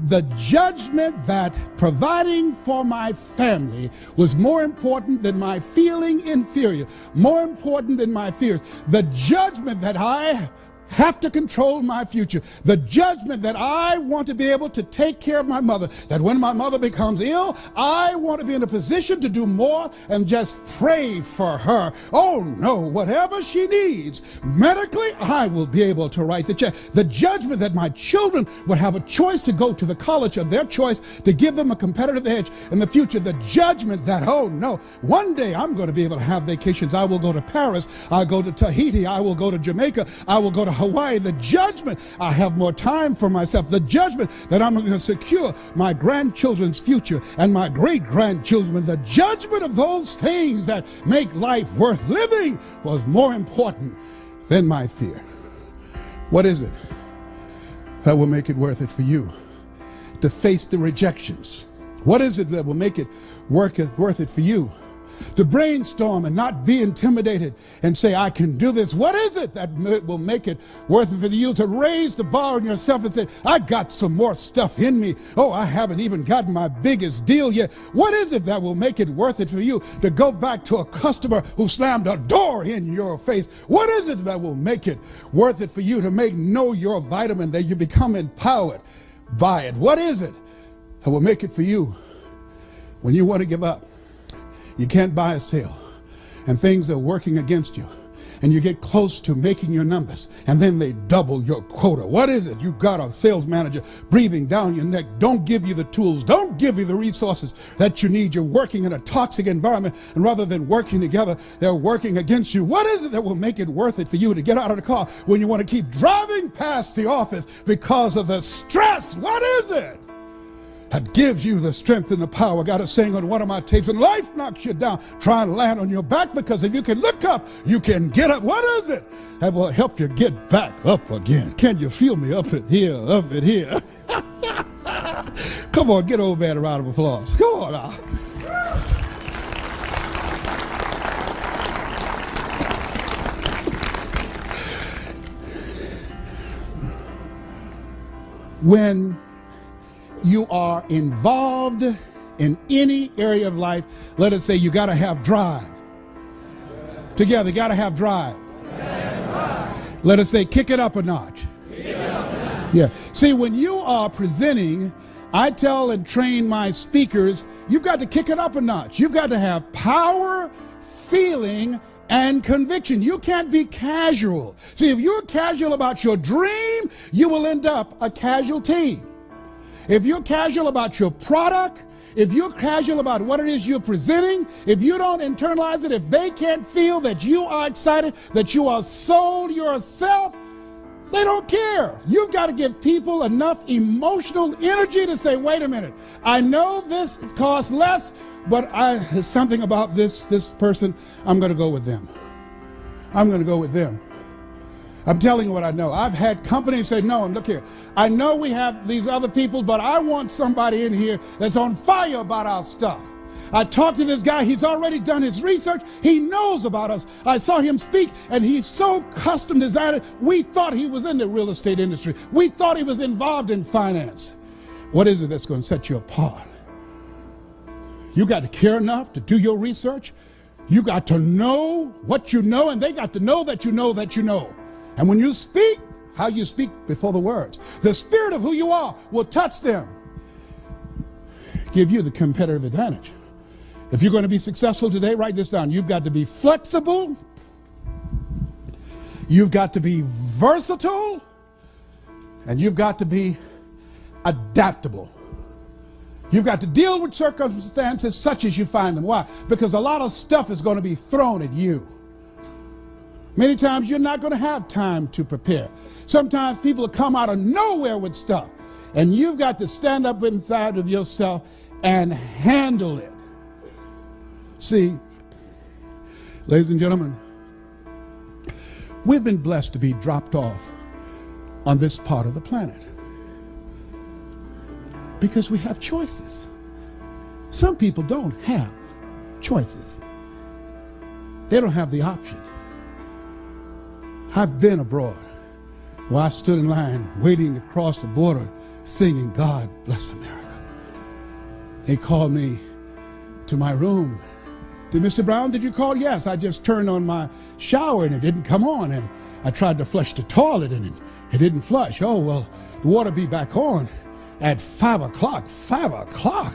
the judgment that providing for my family was more important than my feeling inferior, more important than my fears. The judgment that I have to control my future. The judgment that I want to be able to take care of my mother, that when my mother becomes ill, I want to be in a position to do more and just pray for her. Oh no, whatever she needs medically, I will be able to write the check. The judgment that my children would have a choice to go to the college of their choice to give them a competitive edge in the future. The judgment that, oh no, one day I'm going to be able to have vacations. I will go to Paris. I'll go to Tahiti. I will go to Jamaica. I will go to Hawaii. The judgment, I have more time for myself. The judgment that I'm going to secure my grandchildren's future and my great-grandchildren. The judgment of those things that make life worth living was more important than my fear. What is it that will make it worth it for you to face the rejections? What is it that will make it worth it for you to brainstorm and not be intimidated and say, I can do this? What is it that will make it worth it for you to raise the bar on yourself and say, I got some more stuff in me. Oh, I haven't even gotten my biggest deal yet. What is it that will make it worth it for you to go back to a customer who slammed a door in your face? What is it that will make it worth it for you to know your vitamin, that you become empowered by it? What is it that will make it for you when you want to give up? You can't buy a sale, and things are working against you, and you get close to making your numbers, and then they double your quota. What is it? You got a sales manager breathing down your neck, don't give you the tools, don't give you the resources that you need. You're working in a toxic environment, and rather than working together, they're working against you. What is it that will make it worth it for you to get out of the car when you want to keep driving past the office because of the stress? What is it that gives you the strength and the power? I got a saying on one of my tapes, and life knocks you down, try and land on your back, because if you can look up, you can get up. What is it that will help you get back up again? Can you feel me up it here, up it here? Come on, get over there, a round of applause. Come on now. When you are involved in any area of life, let us say you got to have drive. Together, you got to have drive. Let us say kick it up a notch. Yeah. See, when you are presenting, I tell and train my speakers, you've got to kick it up a notch. You've got to have power, feeling, and conviction. You can't be casual. See, if you're casual about your dream, you will end up a casualty. If you're casual about your product, if you're casual about what it is you're presenting, if you don't internalize it, if they can't feel that you are excited, that you are sold yourself, they don't care. You've got to give people enough emotional energy to say, wait a minute, I know this costs less, but there's something about this person, I'm going to go with them. I'm going to go with them. I'm telling you what I know. I've had companies say, no, and look here, I know we have these other people, but I want somebody in here that's on fire about our stuff. I talked to this guy, he's already done his research, he knows about us. I saw him speak, and he's so custom designed, we thought he was in the real estate industry. We thought he was involved in finance. What is it that's going to set you apart? You got to care enough to do your research. You got to know what you know, and they got to know that you know that you know. And when you speak, how you speak before the words, the spirit of who you are will touch them, give you the competitive advantage. If you're going to be successful today, write this down. You've got to be flexible. You've got to be versatile. And you've got to be adaptable. You've got to deal with circumstances such as you find them. Why? Because a lot of stuff is going to be thrown at you. Many times you're not going to have time to prepare. Sometimes people will come out of nowhere with stuff, and you've got to stand up inside of yourself and handle it. See, ladies and gentlemen, we've been blessed to be dropped off on this part of the planet. Because we have choices. Some people don't have choices. They don't have the option. I've been abroad where I stood in line waiting to cross the border singing, God Bless America. They called me to my room. Mr. Brown, did you call? Yes, I just turned on my shower and it didn't come on, and I tried to flush the toilet and it didn't flush. Oh, well, the water be back on at 5 o'clock. 5 o'clock?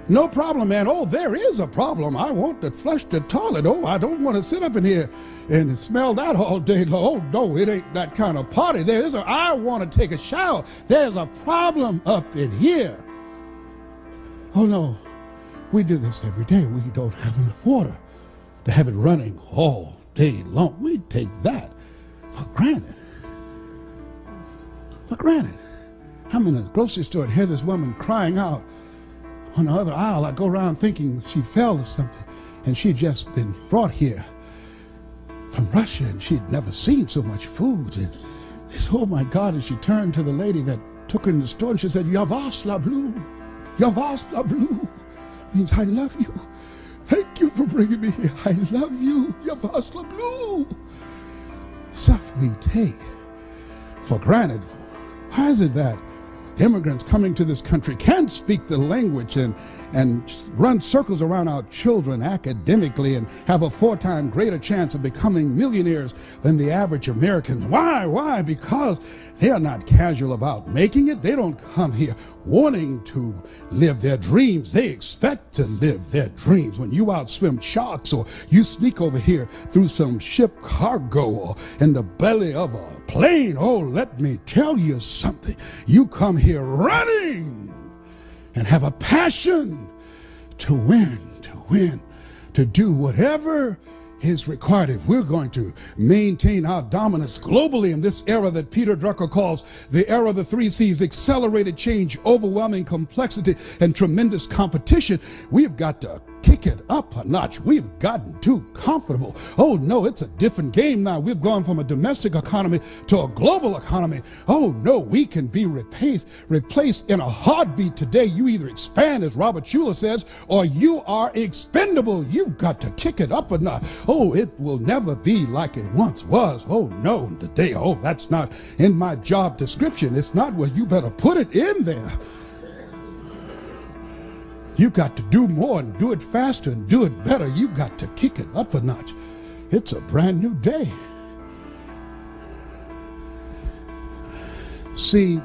No problem, man. Oh, there is a problem. I want to flush the toilet. Oh, I don't want to sit up in here and smell that all day long. Oh, no, it ain't that kind of party. I want to take a shower. There's a problem up in here. Oh, no, we do this every day. We don't have enough water to have it running all day long. We take that for granted. For granted. I'm in a grocery store and hear this woman crying out on the other aisle. I go around thinking she fell or something, and she'd just been brought here from Russia, and she'd never seen so much food. And she said, oh my God, and she turned to the lady that took her in the store and she said, Yavas la blue, Yavas la blue, means I love you. Thank you for bringing me here. I love you, Yavas la blue. Stuff we take for granted. Why is it that immigrants coming to this country can't speak the language and run circles around our children academically and have a 4 times greater chance of becoming millionaires than the average American? Why? Because they are not casual about making it. They don't come here wanting to live their dreams. They expect to live their dreams. When you outswim sharks, or you sneak over here through some ship cargo or in the belly of a plane, oh, let me tell you something. You come here running and have a passion to win, to do whatever is required. If we're going to maintain our dominance globally in this era that Peter Drucker calls the era of the 3 C's, accelerated change, overwhelming complexity, and tremendous competition, we've got to kick it up a notch. We've gotten too comfortable. Oh no, it's a different game now. We've gone from a domestic economy to a global economy. Oh no, we can be replaced in a heartbeat today. You either expand, as Robert Schuller says, or you are expendable. You've got to kick it up a notch. Oh, it will never be like it once was. Oh no, today, oh, that's not in my job description. It's not where you better put it in there. You got to do more and do it faster and do it better. You got to kick it up a notch. It's a brand new day. See,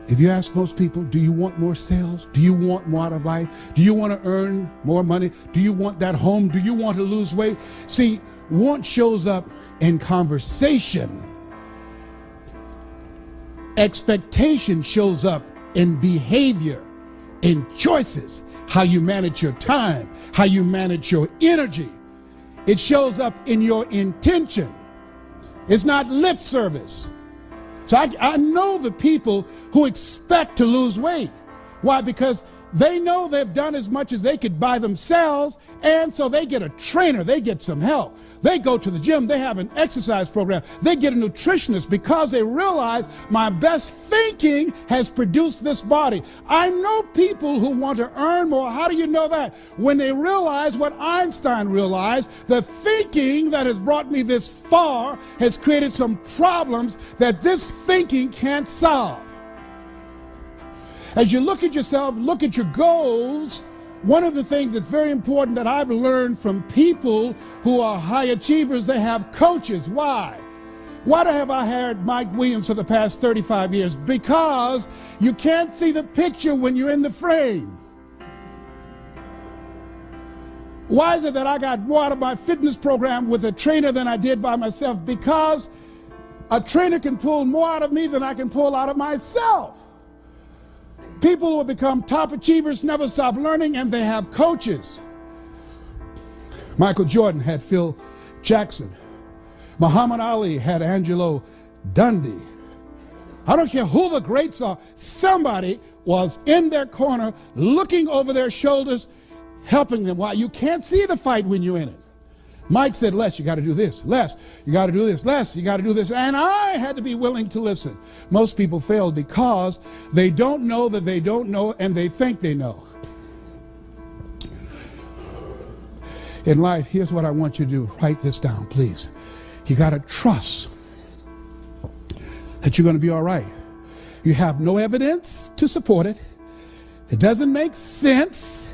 if you ask most people, do you want more sales? Do you want more out of life? Do you want to earn more money? Do you want that home? Do you want to lose weight? See, want shows up in conversation. Expectation shows up in behavior, in choices, how you manage your time, how you manage your energy. It shows up in your intention. It's not lip service. So I know the people who expect to lose weight. Why? Because they know they've done as much as they could by themselves, and so they get a trainer, they get some help. They go to the gym, they have an exercise program, they get a nutritionist because they realize my best thinking has produced this body. I know people who want to earn more. How do you know that? When they realize what Einstein realized, the thinking that has brought me this far has created some problems that this thinking can't solve. As you look at yourself, look at your goals, one of the things that's very important that I've learned from people who are high achievers, they have coaches. Why? Why have I hired Mike Williams for the past 35 years? Because you can't see the picture when you're in the frame. Why is it that I got more out of my fitness program with a trainer than I did by myself? Because a trainer can pull more out of me than I can pull out of myself. People who have become top achievers never stop learning, and they have coaches. Michael Jordan had Phil Jackson. Muhammad Ali had Angelo Dundee. I don't care who the greats are. Somebody was in their corner, looking over their shoulders, helping them. Why? You can't see the fight when you're in it. Mike said, Les, you got to do this. Les, you got to do this. Les, you got to do this. And I had to be willing to listen. Most people fail because they don't know that they don't know, and they think they know. In life, here's what I want you to do. Write this down, please. You got to trust that you're going to be all right. You have no evidence to support it. It doesn't make sense.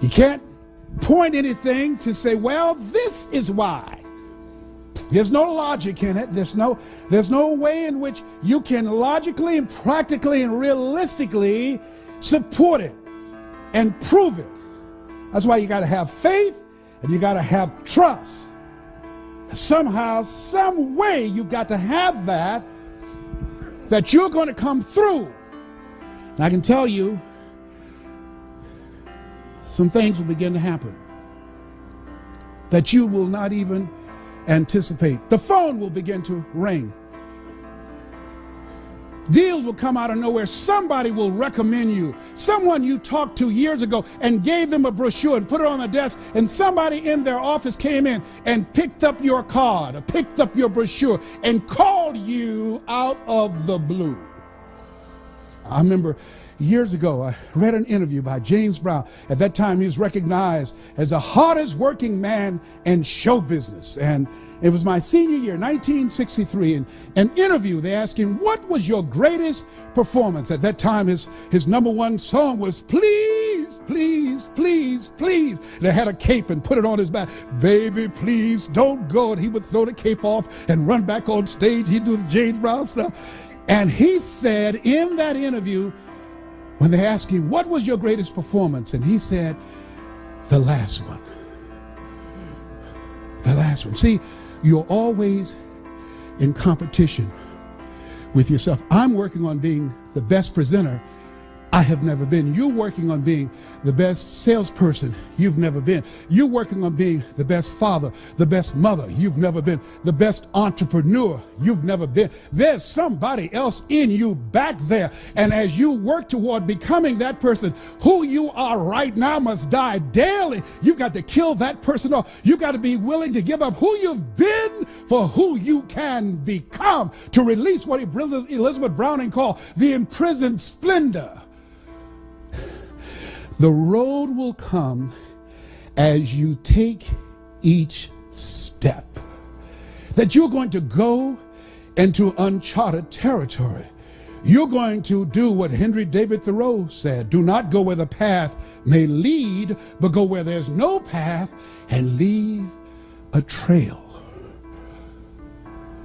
You can't point anything to say, well, this is why. There's no logic in it. There's no way in which you can logically and practically and realistically support it and prove it. That's why you got to have faith and you got to have trust. Somehow, some way, you've got to have that you're going to come through. And I can tell you, some things will begin to happen that you will not even anticipate. The phone will begin to ring. Deals will come out of nowhere. Somebody will recommend you. Someone you talked to years ago and gave them a brochure and put it on the desk, and somebody in their office came in and picked up your card or picked up your brochure and called you out of the blue. I remember years ago, I read an interview by James Brown. At that time, he was recognized as the hardest working man in show business. And it was my senior year, 1963. In an interview, they asked him, what was your greatest performance? At that time, his number one song was Please, Please, Please, Please. They had a cape and put it on his back. Baby, please don't go. And he would throw the cape off and run back on stage. He'd do the James Brown stuff. And he said in that interview, when they asked him, what was your greatest performance? And he said, the last one. The last one. See, you're always in competition with yourself. I'm working on being the best presenter I have never been. You're working on being the best salesperson you've never been. You're working on being the best father, the best mother you've never been, the best entrepreneur you've never been. There's somebody else in you back there. And as you work toward becoming that person, who you are right now must die daily. You've got to kill that person off. You've got to be willing to give up who you've been for who you can become, to release what Elizabeth Browning called the imprisoned splendor. The road will come as you take each step. That you're going to go into uncharted territory. You're going to do what Henry David Thoreau said. Do not go where the path may lead, but go where there's no path and leave a trail.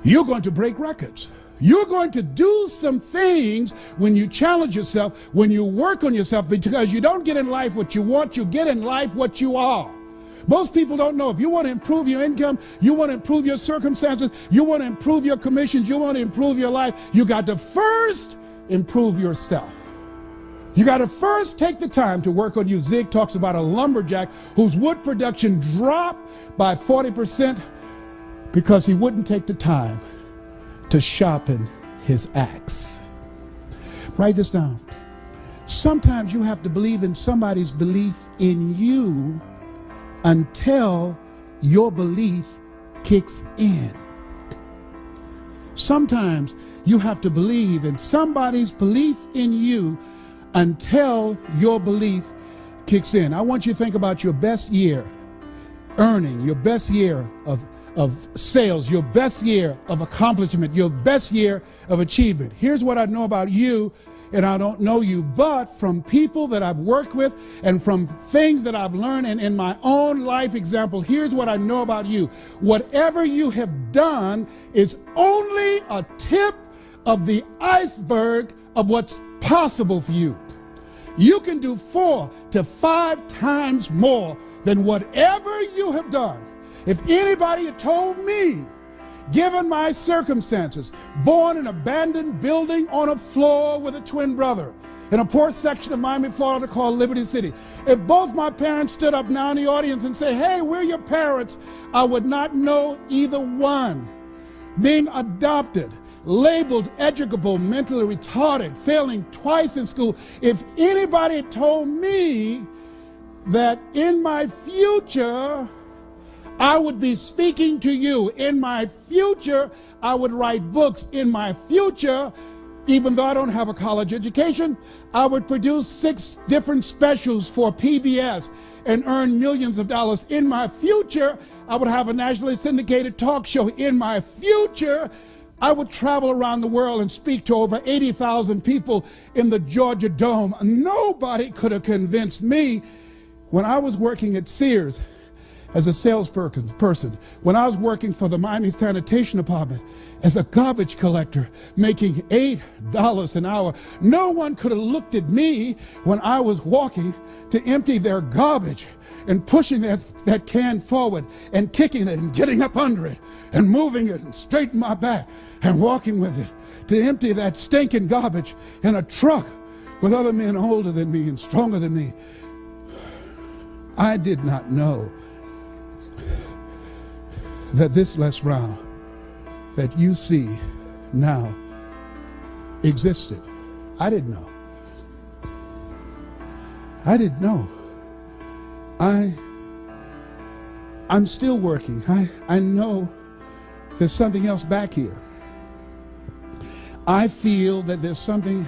You're going to break records. You're going to do some things when you challenge yourself, when you work on yourself, because you don't get in life what you want, you get in life what you are. Most people don't know. If you want to improve your income, you want to improve your circumstances, you want to improve your commissions, you want to improve your life, you got to first improve yourself. You got to first take the time to work on you. Zig talks about a lumberjack whose wood production dropped by 40% because he wouldn't take the time to sharpen his axe. Write this down. Sometimes you have to believe in somebody's belief in you until your belief kicks in. Sometimes you have to believe in somebody's belief in you until your belief kicks in. I want you to think about your best year earning, your best year of sales, your best year of accomplishment, your best year of achievement. Here's what I know about you, and I don't know you, but from people that I've worked with and from things that I've learned and in my own life example, here's what I know about you. Whatever you have done is only a tip of the iceberg of what's possible for you. You can do 4 to 5 times more than whatever you have done. If anybody had told me, given my circumstances, born in an abandoned building on a floor with a twin brother in a poor section of Miami, Florida called Liberty City, if both my parents stood up now in the audience and say, hey, we're your parents, I would not know either one. Being adopted, labeled educable, mentally retarded, failing twice in school, if anybody had told me that in my future I would be speaking to you. In my future, I would write books. In my future, even though I don't have a college education, I would produce 6 different specials for PBS and earn millions of dollars. In my future, I would have a nationally syndicated talk show. In my future, I would travel around the world and speak to over 80,000 people in the Georgia Dome. Nobody could have convinced me when I was working at Sears as a salesperson, when I was working for the Miami Sanitation Department as a garbage collector, making $8 an hour. No one could have looked at me when I was walking to empty their garbage and pushing that can forward and kicking it and getting up under it and moving it and straightening my back and walking with it to empty that stinking garbage in a truck with other men older than me and stronger than me. I did not know that this Les Brown that you see now existed. I didn't know. I didn't know. I'm still working. I know there's something else back here. I feel that there's something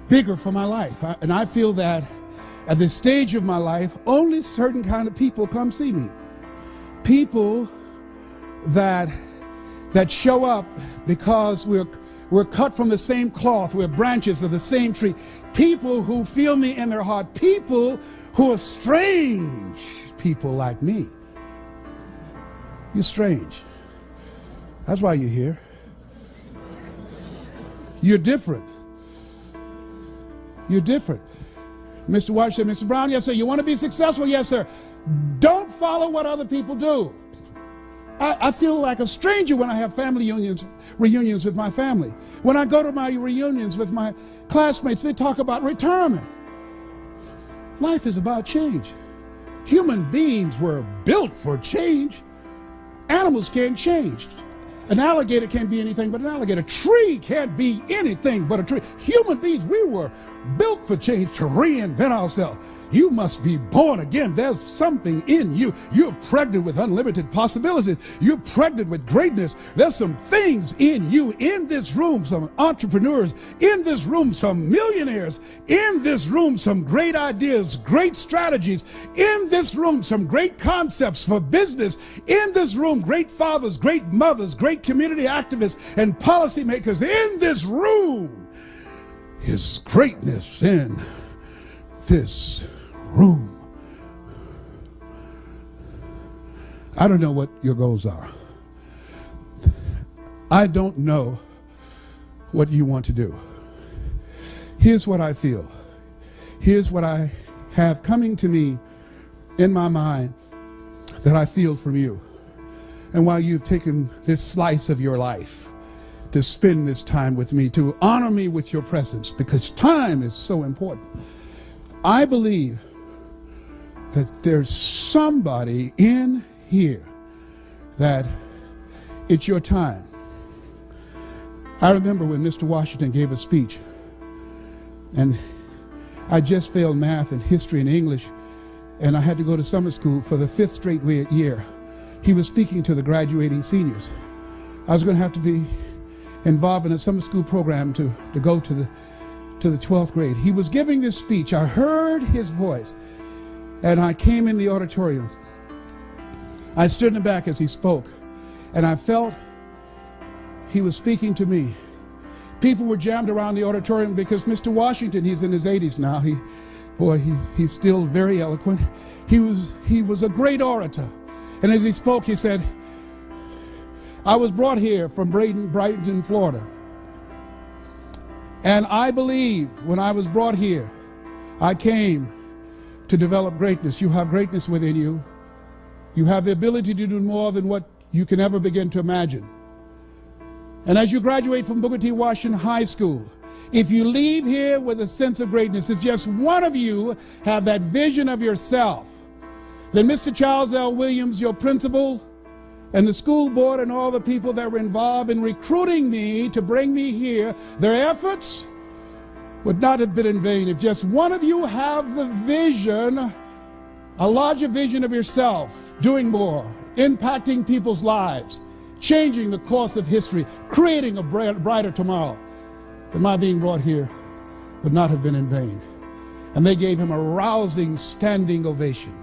bigger for my life. And I feel that at this stage of my life, only certain kind of people come see me. People that show up because we're cut from the same cloth, we're branches of the same tree. People who feel me in their heart. People who are strange. People like me. You're strange. That's why you're here. You're different. You're different. Mr. Washington, Mr. Brown, yes, sir. You want to be successful? Yes, sir. Don't follow what other people do. I feel like a stranger when I have family reunions with my family. When I go to my reunions with my classmates, they talk about retirement. Life is about change. Human beings were built for change. Animals can't change. An alligator can't be anything but an alligator. A tree can't be anything but a tree. Human beings, we were built for change, to reinvent ourselves. You must be born again. There's something in you. You're pregnant with unlimited possibilities. You're pregnant with greatness. There's some things in you. In this room, some entrepreneurs. In this room, some millionaires. In this room, some great ideas, great strategies. In this room, some great concepts for business. In this room, great fathers, great mothers, great community activists and policymakers. In this room is greatness. In this room. I don't know what your goals are. I don't know what you want to do. Here's what I feel. Here's what I have coming to me in my mind that I feel from you. And while you've taken this slice of your life to spend this time with me, to honor me with your presence, because time is so important, I believe that there's somebody in here that it's your time. I remember when Mr. Washington gave a speech, and I just failed math and history and English, and I had to go to summer school for the 5th straight year. He was speaking to the graduating seniors. I was going to have to be involved in a summer school program to go to the 12th grade. He was giving this speech. I heard his voice, and I came in the auditorium. I stood in the back as he spoke, and I felt he was speaking to me. People were jammed around the auditorium because Mr. Washington, he's in his 80s now. He's still very eloquent. He was a great orator. And as he spoke, he said, I was brought here from Brighton, Florida. And I believe when I was brought here, I came to develop greatness. You have greatness within you. You have the ability to do more than what you can ever begin to imagine. And as you graduate from Booker T. Washington High School, if you leave here with a sense of greatness, if just one of you have that vision of yourself, then Mr. Charles L. Williams, your principal, and the school board and all the people that were involved in recruiting me to bring me here, their efforts would not have been in vain. If just one of you have the vision a larger vision of yourself, doing more, impacting people's lives, changing the course of history, creating a brighter tomorrow, then my being brought here would not have been in vain. And they gave him a rousing standing ovation.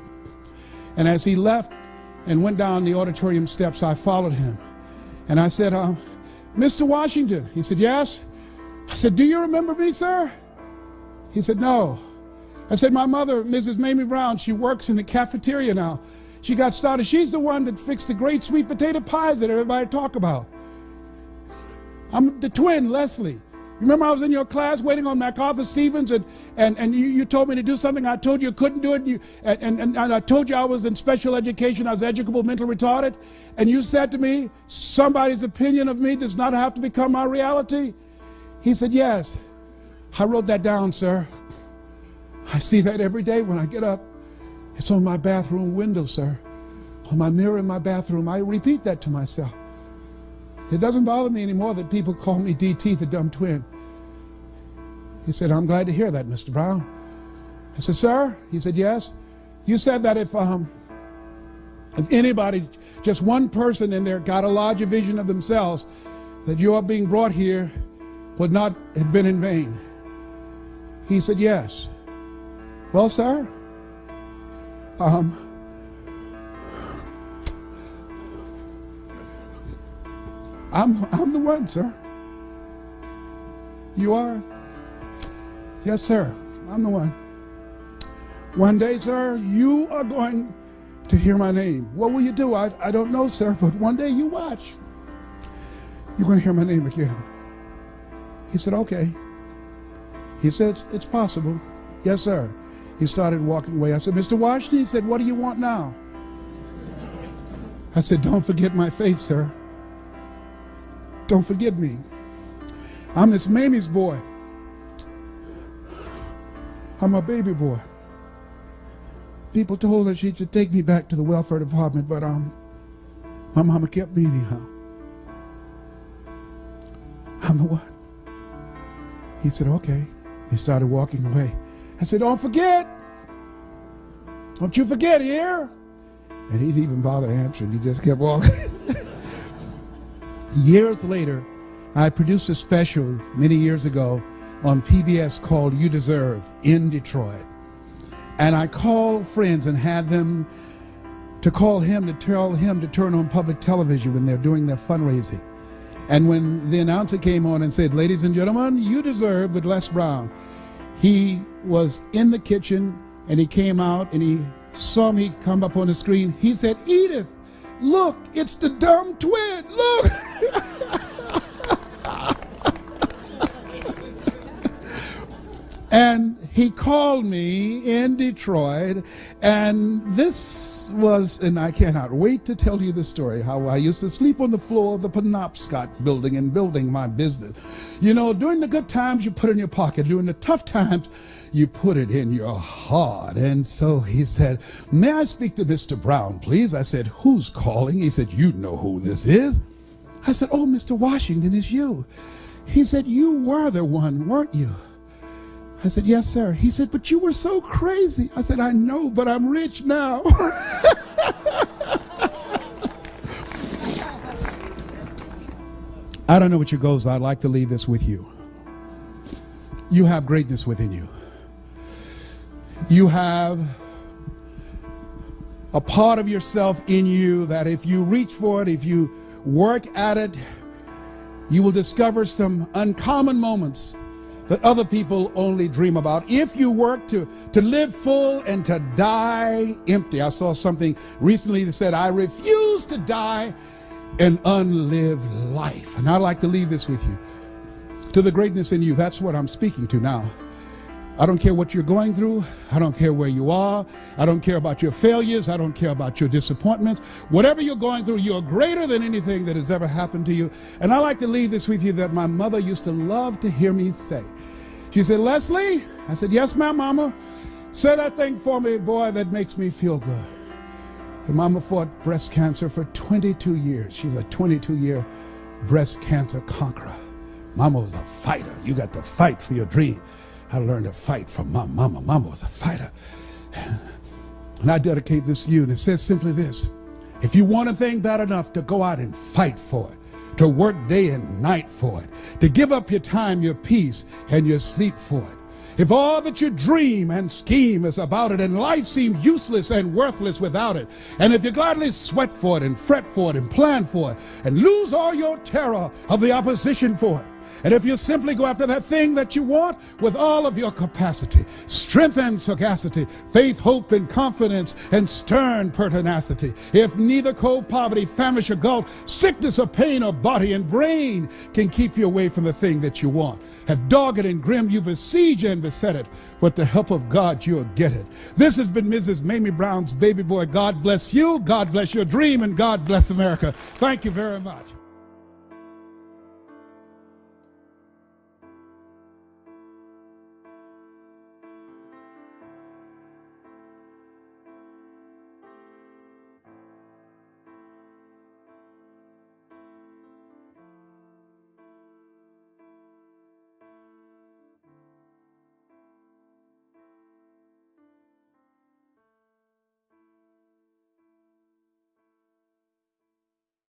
And as he left and went down the auditorium steps, I followed him. And I said, Mr. Washington. He said, yes. I said, do you remember me, sir? He said, no. I said, my mother, Mrs. Mamie Brown, she works in the cafeteria now. She got started. She's the one that fixed the great sweet potato pies that everybody talk about. I'm the twin, Leslie. You remember I was in your class waiting on MacArthur Stevens, and you told me to do something. I told you couldn't do it, and I told you I was in special education. I was educable, mental retarded. And you said to me, somebody's opinion of me does not have to become my reality. He said, yes. I wrote that down, sir. I see that every day when I get up. It's on my bathroom window, sir. On my mirror in my bathroom. I repeat that to myself. It doesn't bother me anymore that people call me DT, the dumb twin. He said, I'm glad to hear that, Mr. Brown. I said, sir? He said, yes. You said that if anybody, just one person in there got a larger vision of themselves, that your being brought here would not have been in vain. He said, yes. Well, sir, I'm the one, sir. You are? Yes, sir. I'm the one. One day, sir, you are going to hear my name. What will you do? I don't know, sir, but one day you watch. You're going to hear my name again. He said, okay. He said, it's possible. Yes, sir. He started walking away. I said, Mr. Washington, he said, what do you want now? I said, don't forget my faith, sir. Don't forget me. I'm Miss Mamie's boy. I'm a baby boy. People told her she should take me back to the welfare department, but my mama kept me anyhow. I'm the one. He said, okay. He started walking away. I said, don't forget. Don't you forget here. And he didn't even bother answering. He just kept walking. Years later, I produced a special many years ago on PBS called You Deserve in Detroit. And I called friends and had them to call him to tell him to turn on public television when they're doing their fundraising. And when the announcer came on and said, ladies and gentlemen, You Deserve with Les Brown, he was in the kitchen and he came out and he saw me come up on the screen. He said, Edith, look, it's the dumb twin, look. And he called me in Detroit, and this was, and I cannot wait to tell you the story, how I used to sleep on the floor of the Penobscot building and building my business. You know, during the good times, you put it in your pocket. During the tough times, you put it in your heart. And so he said, may I speak to Mr. Brown, please? I said, who's calling? He said, you know who this is. I said, oh, Mr. Washington, it's you. He said, you were the one, weren't you? I said, yes, sir. He said, but you were so crazy. I said, I know, but I'm rich now. I don't know what your goals are. I'd like to leave this with you. You have greatness within you. You have a part of yourself in you that if you reach for it, if you work at it, you will discover some uncommon moments that other people only dream about. If you work to live full and to die empty. I saw something recently that said, I refuse to die an unlived life. And I'd like to leave this with you. To the greatness in you, that's what I'm speaking to now. I don't care what you're going through. I don't care where you are. I don't care about your failures. I don't care about your disappointments. Whatever you're going through, you're greater than anything that has ever happened to you. And I like to leave this with you that my mother used to love to hear me say. She said, Leslie, I said, yes, ma'am, mama. Say that thing for me, boy, that makes me feel good. And mama fought breast cancer for 22 years. She's a 22-year breast cancer conqueror. Mama was a fighter. You got to fight for your dream. I learned to fight from my mama. Mama was a fighter. And I dedicate this to you. And it says simply this: if you want a thing bad enough to go out and fight for it, to work day and night for it, to give up your time, your peace, and your sleep for it, if all that you dream and scheme is about it, and life seems useless and worthless without it, and if you gladly sweat for it and fret for it and plan for it and lose all your terror of the opposition for it, and if you simply go after that thing that you want with all of your capacity, strength and sagacity, faith, hope, and confidence, and stern pertinacity, if neither cold poverty, famish or gulf, sickness or pain or body and brain can keep you away from the thing that you want, have dogged and grim you besiege and beset it, with the help of God you'll get it. This has been Mrs. Mamie Brown's Baby Boy. God bless you, God bless your dream, and God bless America. Thank you very much.